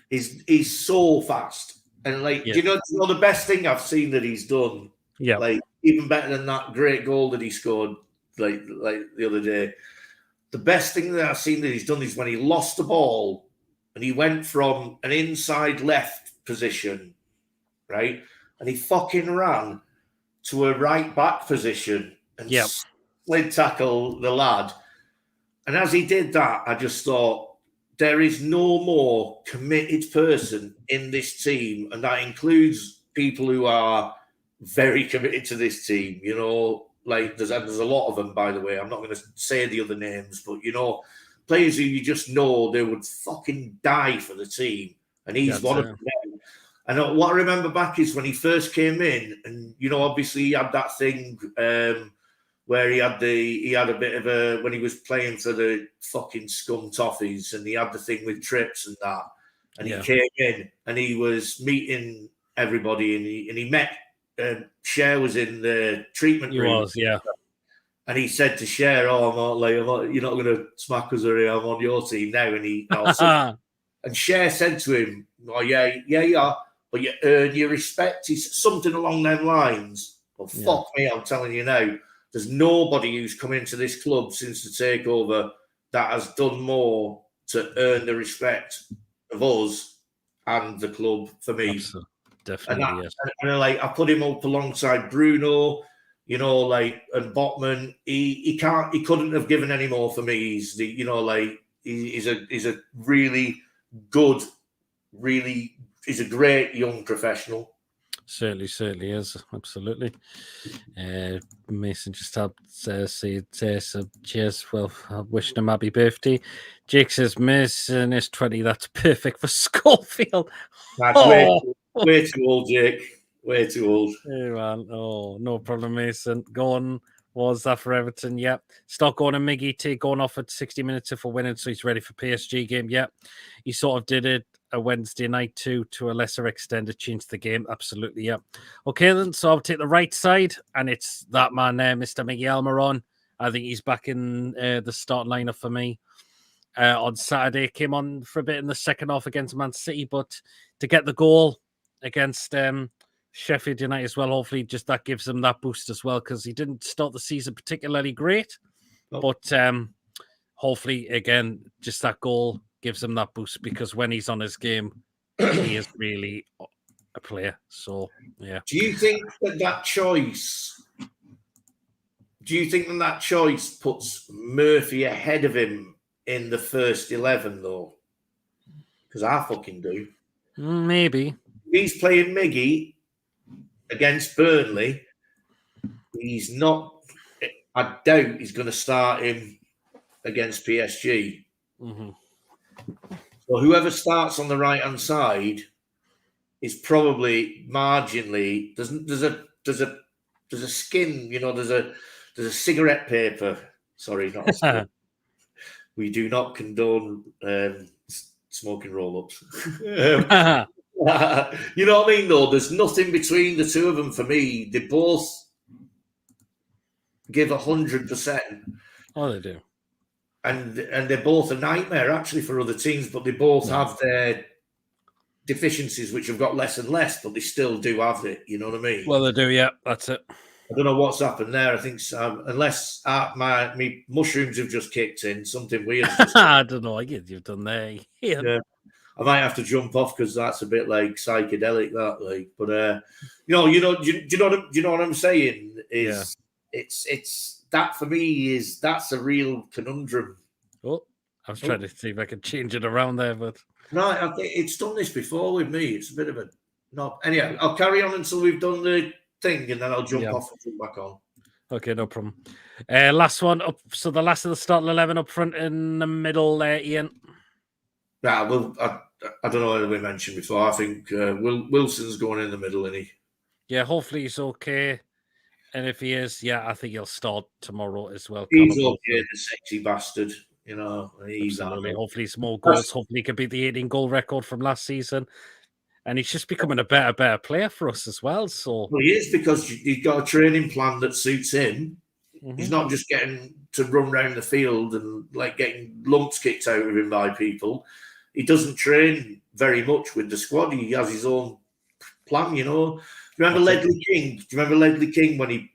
Speaker 2: he's so fast. And like,
Speaker 1: Yeah.
Speaker 2: do you know the best thing I've seen that he's done?
Speaker 1: Yeah.
Speaker 2: Like even better than that great goal that he scored like the other day. The best thing that I've seen that he's done is when he lost the ball and he went from an inside left position, right? And he fucking ran to a right back position and slid tackle the lad. And as he did that, I just thought, there is no more committed person in this team. And that includes people who are very committed to this team. Like there's a lot of them, by the way. I'm not going to say the other names, but, players who you just know they would fucking die for the team. And he's one of them. And what I remember back is when he first came in, and obviously he had that thing where he had a bit of a, when he was playing for the fucking scum toffees, and he had the thing with trips and that, and he came in and he was meeting everybody, and he met Cher was in the treatment room.
Speaker 1: He was, yeah.
Speaker 2: And he said to Cher, "Oh, you're not going to smack us, or I'm on your team now." And he also, and Cher said to him, "Oh yeah, you are, but you earn your respect." He's something along them lines. Well, fuck me, I'm telling you now. There's nobody who's come into this club since the takeover that has done more to earn the respect of us and the club for me.
Speaker 1: Absolutely. Definitely, yes.
Speaker 2: And like I put him up alongside Bruno, and Botman. He couldn't have given any more for me. He's a really good, he's a great young professional.
Speaker 1: Certainly is. Absolutely. Mason just helped say some cheers. Well, I wish him happy birthday. Jake says Mason is 20. That's perfect for Schofield.
Speaker 2: That's way too old, Jake. Way too old.
Speaker 1: Hey, man. Oh, no problem, Mason. Gone was that for Everton? Yep. Stockgorn and Miggy T going off at 60 minutes if we're winning, so he's ready for PSG game. Yep. He sort of did it a Wednesday night too, to a lesser extent. It changed the game. Absolutely, yep. Okay, then. So I'll take the right side, and it's that man there, Mr. Miguel Almiron. I think he's back in the starting lineup for me. On Saturday, came on for a bit in the second half against Man City, but to get the goal against Sheffield United as well, hopefully just that gives him that boost as well, because he didn't start the season particularly great. But hopefully, again, just that goal gives him that boost, because when he's on his game, he is really a player. So, yeah.
Speaker 2: Do you think that choice puts Murphy ahead of him in the first 11, though? Because I fucking do.
Speaker 1: Maybe.
Speaker 2: He's playing Miggy against Burnley. He's not. I doubt he's going to start him against PSG.
Speaker 1: Mm-hmm.
Speaker 2: So whoever starts on the right hand side is probably marginally. There's a skin. There's a cigarette paper. Sorry, not a skin. We do not condone smoking roll-ups. You know what I mean, though? There's nothing between the two of them for me. They both give 100%.
Speaker 1: Oh, they do.
Speaker 2: And they're both a nightmare, actually, for other teams, but they both have their deficiencies, which have got less and less, but they still do have it. You know what I mean?
Speaker 1: Well, they do, yeah. That's it.
Speaker 2: I don't know what's happened there. I think unless my mushrooms have just kicked in, something weird.
Speaker 1: I don't know. I get you've done there.
Speaker 2: Yeah. I might have to jump off because that's a bit like psychedelic, that like. But do you know what I'm saying? It's that for me that's a real conundrum.
Speaker 1: Oh, I was trying to see if I could change it around there, but
Speaker 2: no, I think it's done this before with me. It's a bit of a no. Anyway, I'll carry on until we've done the thing, and then I'll jump off and jump back on.
Speaker 1: Okay, no problem. Last one up. So the last of the starting 11 up front in the middle there, Ian.
Speaker 2: Yeah, well, I don't know whether we mentioned before. I think Wilson's going in the middle, isn't he?
Speaker 1: Yeah, hopefully he's okay. And if he is, I think he'll start tomorrow as well.
Speaker 2: He's okay, the sexy bastard. You know, he's
Speaker 1: Absolutely. Hopefully, it's more
Speaker 2: That's-
Speaker 1: goals. Hopefully, he can beat the 18 goal record from last season. And he's just becoming a better player for us as well. So,
Speaker 2: well, he is, because he's got a training plan that suits him. He's not just getting to run around the field and like getting lumps kicked out of him by people. He doesn't train very much with the squad. He has his own plan, you know. Remember Ledley King? Do you remember Ledley King when he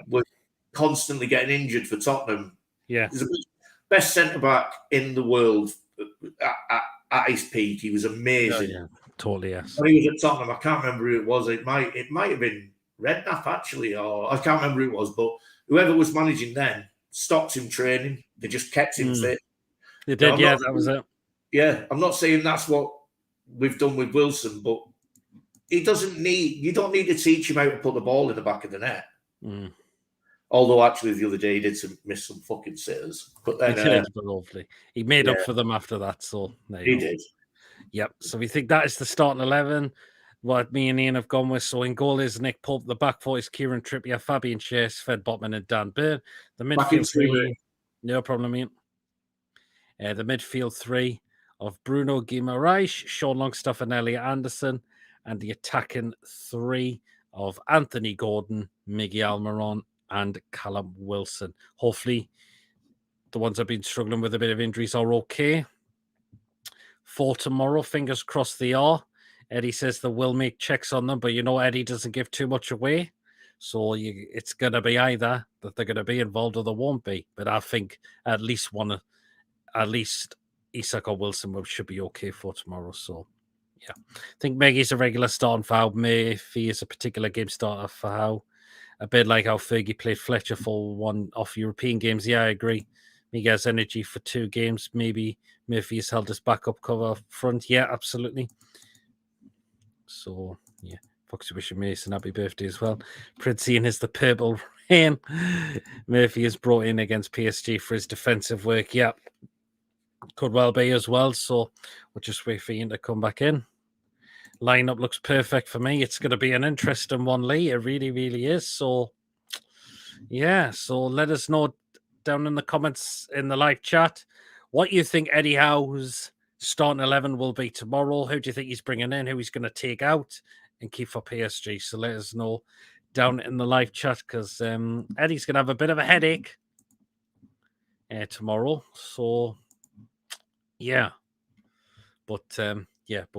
Speaker 2: was constantly getting injured for Tottenham?
Speaker 1: Yeah.
Speaker 2: He's the best centre back in the world at his peak. He was amazing.
Speaker 1: Oh, yeah, totally. Yes.
Speaker 2: When he was at Tottenham, I can't remember who it was. It might have been Redknapp actually, or I can't remember who it was, but whoever was managing then stopped him training. They just kept him fit.
Speaker 1: They did, yeah, that was it.
Speaker 2: Yeah, I'm not saying that's what we've done with Wilson, but you don't need to teach him how to put the ball in the back of the net. Although actually the other day he did miss some fucking sitters. But then
Speaker 1: he did, but lovely. He made up for them after that, so
Speaker 2: he did.
Speaker 1: Yep. So we think that is the starting 11. What me and Ian have gone with. So in goal is Nick Pope. The back four is Kieran Trippier, Fabian Schär, Sven Botman, and Dan Burn. The midfield three, no problem, Ian. The midfield three of Bruno Guimaraes, Sean Longstaff, and Elliot Anderson, and the attacking three of Anthony Gordon, Miguel Almiron, and Callum Wilson. Hopefully, the ones that have been struggling with a bit of injuries are okay. For tomorrow, fingers crossed they are. Eddie says they will make checks on them, but you know Eddie doesn't give too much away. So it's going to be either that they're going to be involved or they won't be. But I think at least Isak or Wilson should be okay for tomorrow. So, yeah. I think Maggie's a regular starting for Howe. Murphy is a particular game starter for Howe. A bit like how Fergie played Fletcher for one off European games. Yeah, I agree. Miguel's energy for 2 games. Maybe Murphy has held his backup cover front. Yeah, absolutely. So, yeah. Foxy wishing Mason happy birthday as well. Prince Ian is the purple rain. Murphy is brought in against PSG for his defensive work. Yeah. Could well be as well. So, we'll just wait for Ian to come back in. Lineup looks perfect for me. It's going to be an interesting one, Lee. It really, really is. So, yeah. So, let us know down in the comments in the live chat what you think Eddie Howe's starting 11 will be tomorrow. Who do you think he's bringing in? Who he's going to take out and keep for PSG? So let us know down in the live chat, because Eddie's going to have a bit of a headache tomorrow. So yeah, but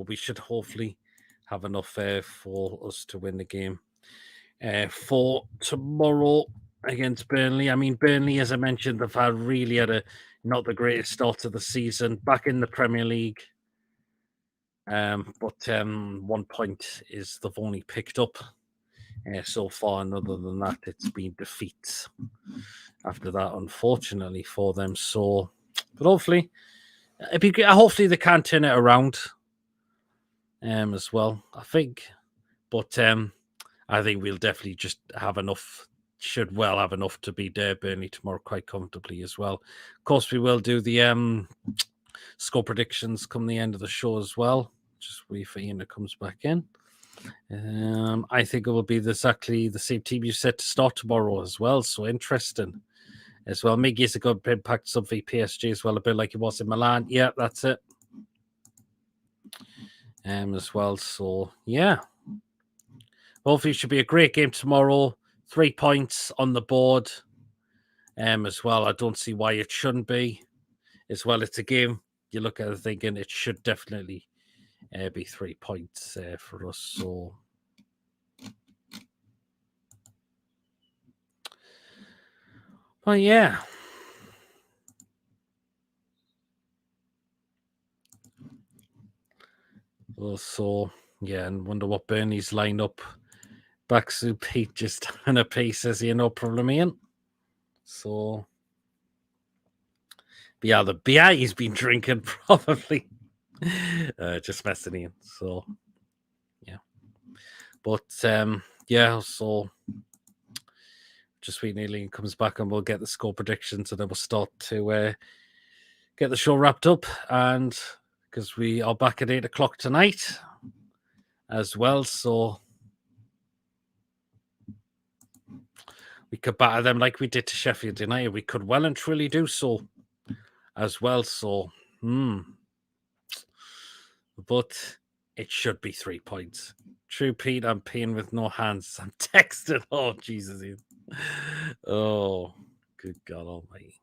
Speaker 1: we should hopefully have enough for us to win the game for tomorrow against Burnley. I mean, Burnley, as I mentioned, they've had not the greatest start to the season, back in the Premier League. But 1 point is they've only picked up so far, and other than that, it's been defeats after that, unfortunately for them. So, but hopefully, hopefully they can turn it around as well, I think. But I think we'll definitely just have enough. Should well have enough to beat Burnley tomorrow quite comfortably as well. Of course, we will do the score predictions come the end of the show as well. Just wait for Ian that comes back in. I think it will be exactly the same team you set to start tomorrow as well. So interesting as well. Miggy's a good impact sub for PSG as well, a bit like it was in Milan. Yeah, that's it. As well. So yeah. Hopefully it should be a great game tomorrow. 3 points on the board as well. I don't see why it shouldn't be. As well, it's a game you look at it thinking it should definitely be 3 points for us. So, well, yeah. Well, so, yeah, and wonder what Burnley's line up. Backsu Pete just on a pace, says he, no problem, Ian. So, but yeah, the beer he's been drinking probably. Just messing in. So, yeah. But, yeah, so just wait until Ian comes back and we'll get the score predictions, and then we'll start to get the show wrapped up. And because we are back at 8 o'clock tonight as well, so we could batter them like we did to Sheffield United. We could well and truly do so as well. So, but it should be 3 points. True, Pete, I'm peeing with no hands. I'm texting. Oh, Jesus. Oh, good God almighty.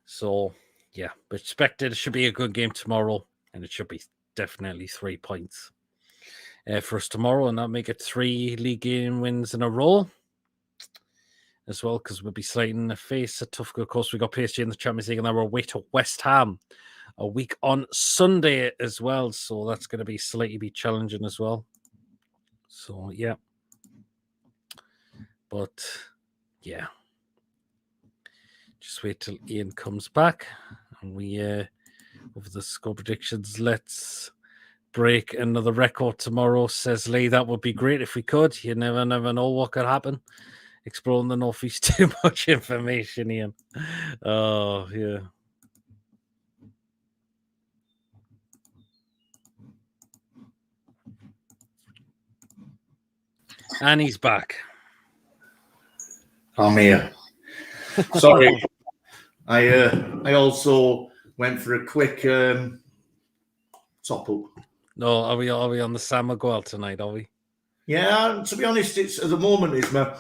Speaker 1: So, yeah, but expected it should be a good game tomorrow, and it should be definitely 3 points for us tomorrow, and that'll make it 3 league game wins in a row as well, because we'll be slating the face a tough. Of course, we got PSG in the Champions League, and then we're away to West Ham a week on Sunday as well. So that's going to be slightly challenging as well. So yeah, but yeah, just wait till Ian comes back, and we over the score predictions. Let's break another record tomorrow, says Lee. That would be great if we could. You never know what could happen. Exploring the Northeast, too much information, Ian. Oh, yeah. And he's back.
Speaker 2: I'm here. Sorry. I also went for a quick top up.
Speaker 1: No, are we on the Sam Maguire tonight, are we?
Speaker 2: Yeah, to be honest, it's at the moment it's my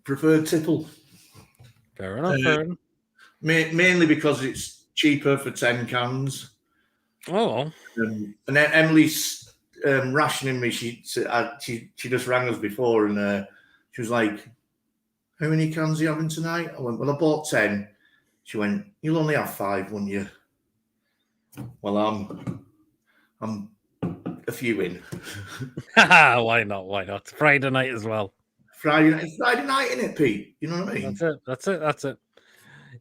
Speaker 2: preferred tipple.
Speaker 1: Fair enough.
Speaker 2: Mainly because it's cheaper for 10 cans.
Speaker 1: Oh.
Speaker 2: And then Emily's rationing me. She just rang us before and she was like, "How many cans are you having tonight?" I went, "Well, I bought 10. She went, "You'll only have 5, won't you?" Well, I'm a few in.
Speaker 1: Why not? Friday night as well.
Speaker 2: Friday night, isn't it, Pete? You know what I mean?
Speaker 1: That's it.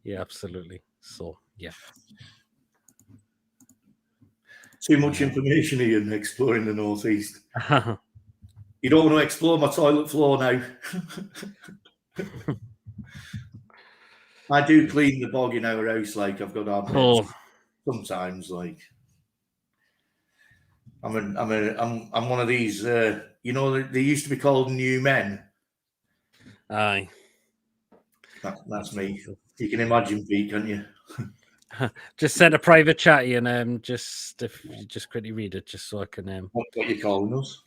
Speaker 1: Yeah, absolutely. So, yeah.
Speaker 2: Too much information here in exploring the Northeast. You don't want to explore my toilet floor now. I do clean the bog in our house, like I've got our sometimes, like I'm one of these. They used to be called new men.
Speaker 1: Aye,
Speaker 2: that's me. You can imagine, Pete, can't you?
Speaker 1: Just send a private chat, Ian. Just if you just quickly read it, just so I can.
Speaker 2: What you calling us?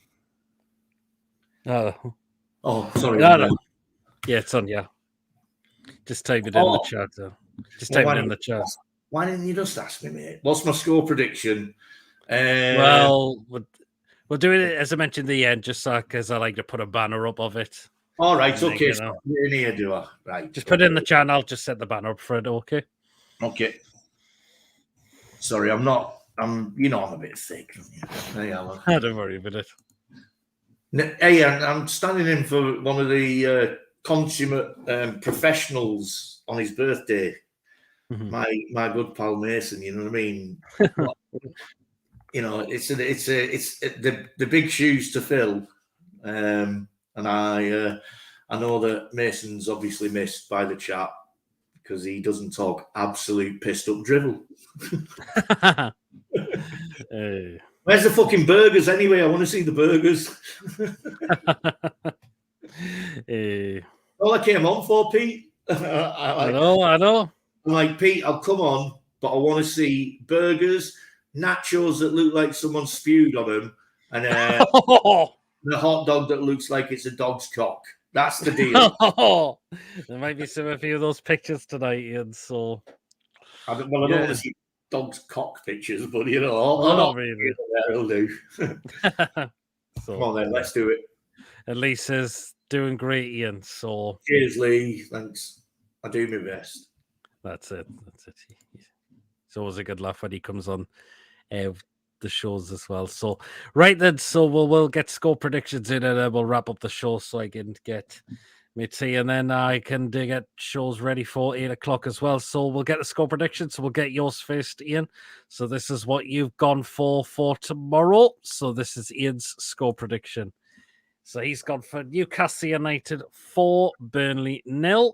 Speaker 1: Oh,
Speaker 2: sorry.
Speaker 1: No. Yeah, it's on. Yeah, just type it in the chat. Just type it in the chat.
Speaker 2: Why didn't you just ask me, mate? What's my score prediction?
Speaker 1: Well, we'll do it as I mentioned at the end, just because I like to put a banner up of it.
Speaker 2: All right, okay. So in here, do I? Right.
Speaker 1: Just put it in the chat. I'll just set the banner up for it. Okay.
Speaker 2: Okay. Sorry, I'm not. I'm a bit thick. Hey, Alan.
Speaker 1: Don't worry about it.
Speaker 2: Hey, I'm standing in for one of the consummate professionals on his birthday. Mm-hmm. My good pal Mason. You know what I mean? It's the big shoes to fill, and I know that Mason's obviously missed by the chat because he doesn't talk absolute pissed up drivel. Where's the fucking burgers anyway? I want to see the burgers. All I came on for, Pete. I
Speaker 1: know.
Speaker 2: I'm like, Pete, I'll come on, but I want to see burgers, nachos that look like someone spewed on them, and the hot dog that looks like it's a dog's cock. That's the deal.
Speaker 1: There might be a few of those pictures tonight, Ian. So,
Speaker 2: I don't want to see dog's cock pictures, but I'll do. Come on then, let's do it.
Speaker 1: At least is doing great, Ian. So,
Speaker 2: cheers, Lee. Thanks. I do my best.
Speaker 1: That's it. It's always a good laugh when he comes on the shows as well. So, right then, so we'll get score predictions in and then we'll wrap up the show so I can get me tea and then I can get shows ready for 8 o'clock as well. So we'll get the score predictions. So we'll get yours first, Ian. So this is what you've gone for tomorrow. So this is Ian's score prediction. So he's gone for Newcastle United 4, Burnley 0.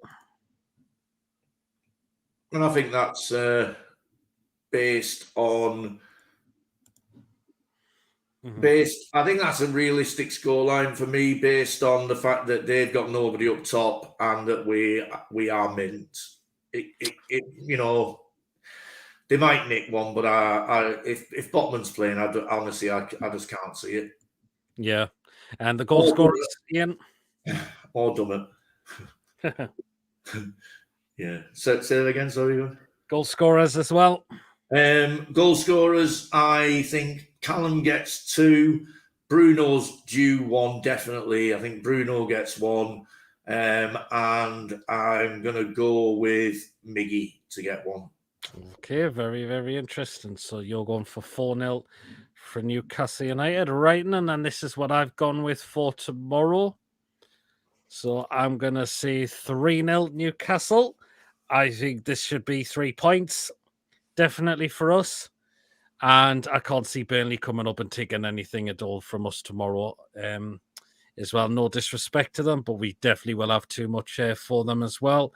Speaker 2: And I think that's based on I think that's a realistic scoreline for me, based on the fact that they've got nobody up top and that we are mint. You know, they might nick one, but if Botman's playing, honestly, I just can't see it.
Speaker 1: Yeah, and the goal scorers, Ian,
Speaker 2: or dumb it. Yeah, say it again. Sorry,
Speaker 1: goal scorers as well.
Speaker 2: Goal scorers, I think Callum gets 2. Bruno's due 1, definitely. I think Bruno gets 1. And I'm going to go with Miggy to get 1.
Speaker 1: Okay, very, very interesting. So you're going for 4-0 for Newcastle United, right? And then this is what I've gone with for tomorrow. So I'm going to say 3-0 Newcastle. I think this should be 3 points, definitely for us. And I can't see Burnley coming up and taking anything at all from us tomorrow as well. No disrespect to them, but we definitely will have too much for them as well.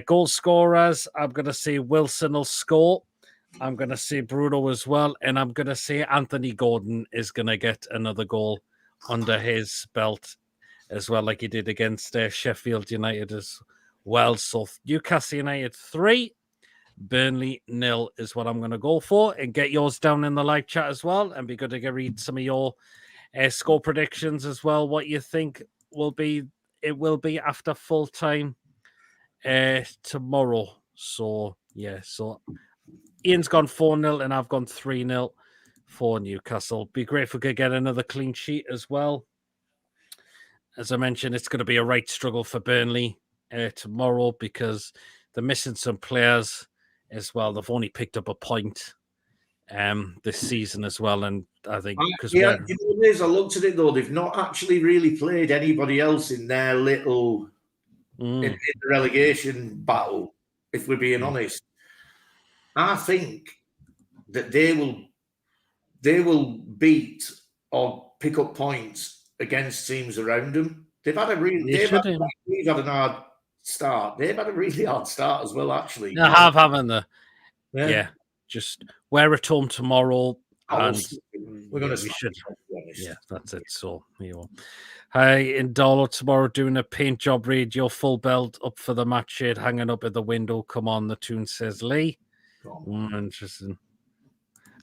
Speaker 1: Goal scorers, I'm going to say Wilson will score. I'm going to say Bruno as well. And I'm going to say Anthony Gordon is going to get another goal under his belt as well, like he did against Sheffield United as well. So Newcastle United 3, Burnley 0 is what I'm going to go for. And get yours down in the live chat as well. And be good to read some of your score predictions as well. What you think will be, it will be after full time tomorrow. So, yeah. So Ian's gone 4-0 and I've gone 3-0 for Newcastle. Be great if we could get another clean sheet as well. As I mentioned, it's going to be a right struggle for Burnley tomorrow because they're missing some players as well. They've only picked up a point this season as well. And I think because
Speaker 2: you know what it is, I looked at it though, they've not actually really played anybody else in their little in the relegation battle, if we're being honest. I think that they will beat or pick up points against teams around them. We've had an hard start. They've had a really hard start as well, actually.
Speaker 1: They have, haven't they? Yeah. Just we're at home tomorrow. And
Speaker 2: we're going to
Speaker 1: should. Yeah, that's it. So, hi, Indolo tomorrow doing a paint job read. Your full belt up for the match shade hanging up at the window. Come on, the tune says Lee. Interesting.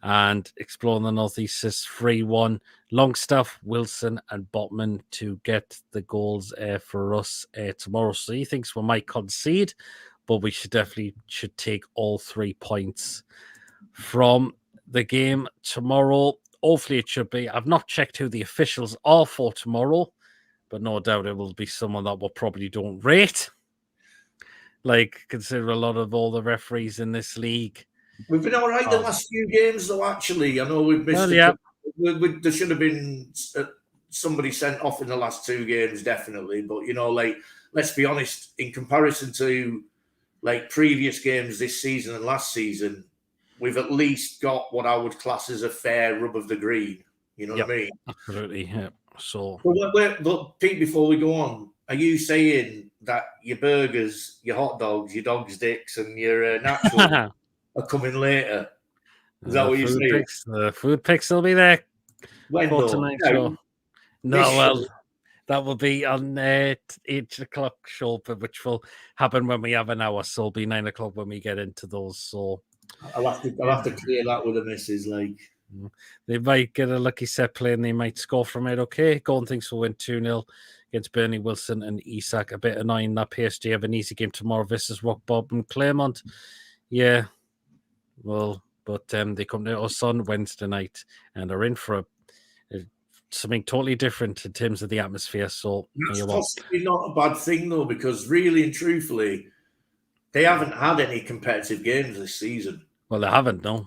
Speaker 1: And Exploring the Northeast says 3-1. Longstaff, Wilson, and Botman to get the goals for us tomorrow. So he thinks we might concede, but we should take all 3 points from the game tomorrow. Hopefully it should be. I've not checked who the officials are for tomorrow, but no doubt it will be someone that we probably don't rate. Like, consider a lot of all the referees in this league.
Speaker 2: We've been all right the last few games, though, actually. I know we've missed there should have been somebody sent off in the last 2 games, definitely. But, let's be honest, in comparison to, previous games this season and last season, we've at least got what I would class as a fair rub of the green. You know what I mean?
Speaker 1: Absolutely, yeah. So,
Speaker 2: but Pete, before we go on, are you saying that your burgers, your hot dogs, your dog's dicks, and your natural are coming later? Is that what you're saying?
Speaker 1: The food picks will be there
Speaker 2: for
Speaker 1: tonight's show. That will be on 8 o'clock show, which will happen when we have an hour. So it'll be 9 o'clock when we get into those. So
Speaker 2: I'll have to clear that with the missus.
Speaker 1: They might get a lucky set play and they might score from it. Okay, Gordon thinks we'll win 2-0 against Burnley, Wilson, and Isak. A bit annoying that PSG have an easy game tomorrow versus Rock Bob and Claremont. Yeah, well, but they come to us on Wednesday night and are in for something totally different in terms of the atmosphere. So
Speaker 2: that's possibly not a bad thing, though, because really and truthfully, they haven't had any competitive games this season.
Speaker 1: Well, they haven't, no.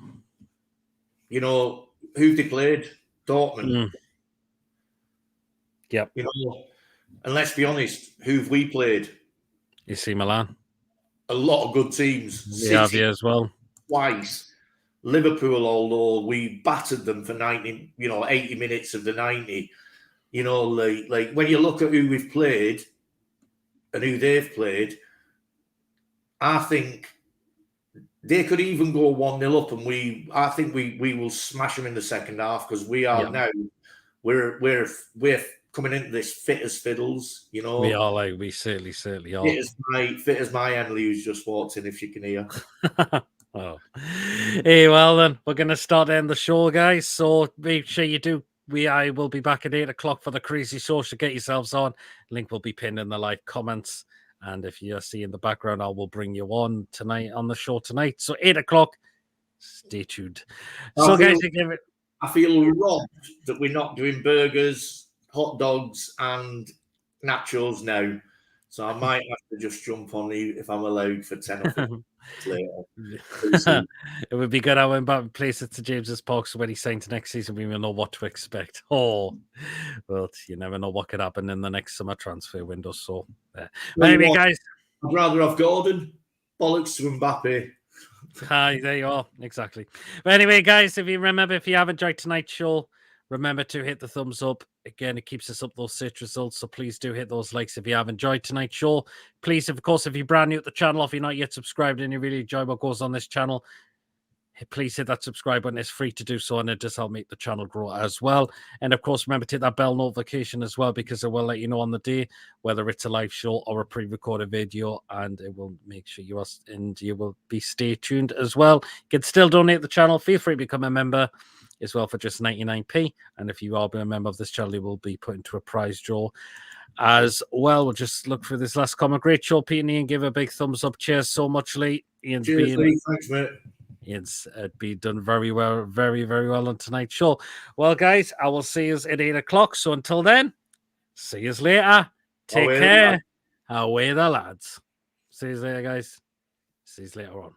Speaker 2: Who've they played? Dortmund.
Speaker 1: Yep.
Speaker 2: And let's be honest, who've we played?
Speaker 1: AC Milan.
Speaker 2: A lot of good teams.
Speaker 1: City as well.
Speaker 2: Twice. Liverpool, although we battered them for 80 minutes of the 90. When you look at who we've played and who they've played, I think they could even go 1-0 up, and I think we will smash them in the second half, because we are now we're coming into this fit as fiddles, you know.
Speaker 1: We are, like, we certainly are.
Speaker 2: Fit as my Henley, who's just walked in, if you can hear.
Speaker 1: Oh, hey, well then, we're gonna start end the show, guys. So make sure you do. I will be back at 8 o'clock for the crazy social. Get yourselves on. Link will be pinned in the live comments. And if you see in the background, I will bring you on tonight on the show tonight. So 8 o'clock. Stay tuned. So, guys,
Speaker 2: I feel robbed that we're not doing burgers, hot dogs, and nachos now. So I might have to just jump on if I'm allowed for 10 or 15 minutes later.
Speaker 1: It would be good. I went back and placed it to James's Park, so when he signs next season, we will know what to expect. Oh, well, you never know what could happen in the next summer transfer window. So, maybe, guys,
Speaker 2: I'd rather have Gordon. Bollocks to Mbappe.
Speaker 1: Hi, there you are. Exactly. But anyway, guys, if you have enjoyed tonight's show, remember to hit the thumbs up. Again, it keeps us up those search results. So please do hit those likes if you have enjoyed tonight's show. Please, of course, if you're brand new at the channel, if you're not yet subscribed and you really enjoy what goes on this channel, please hit that subscribe button. It's free to do so, and it does help make the channel grow as well. And of course, remember to hit that bell notification as well, because it will let you know on the day whether it's a live show or a pre-recorded video, and it will make sure you are, and you will be stay tuned as well. You can still donate the channel. Feel free to become a member as well for just 99p. And if you are a member of this channel, you will be put into a prize draw as well. We'll just look for this last comment. Great show, Pete and Ian. Give a big thumbs up. Cheers so much, Lee.
Speaker 2: Cheers, Lee. Thanks, mate.
Speaker 1: It's been done very well, very, very well on tonight's show. Well, guys, I will see you at 8 o'clock. So until then, see you later. Take care. Away the lads. See you later, guys. See you later on.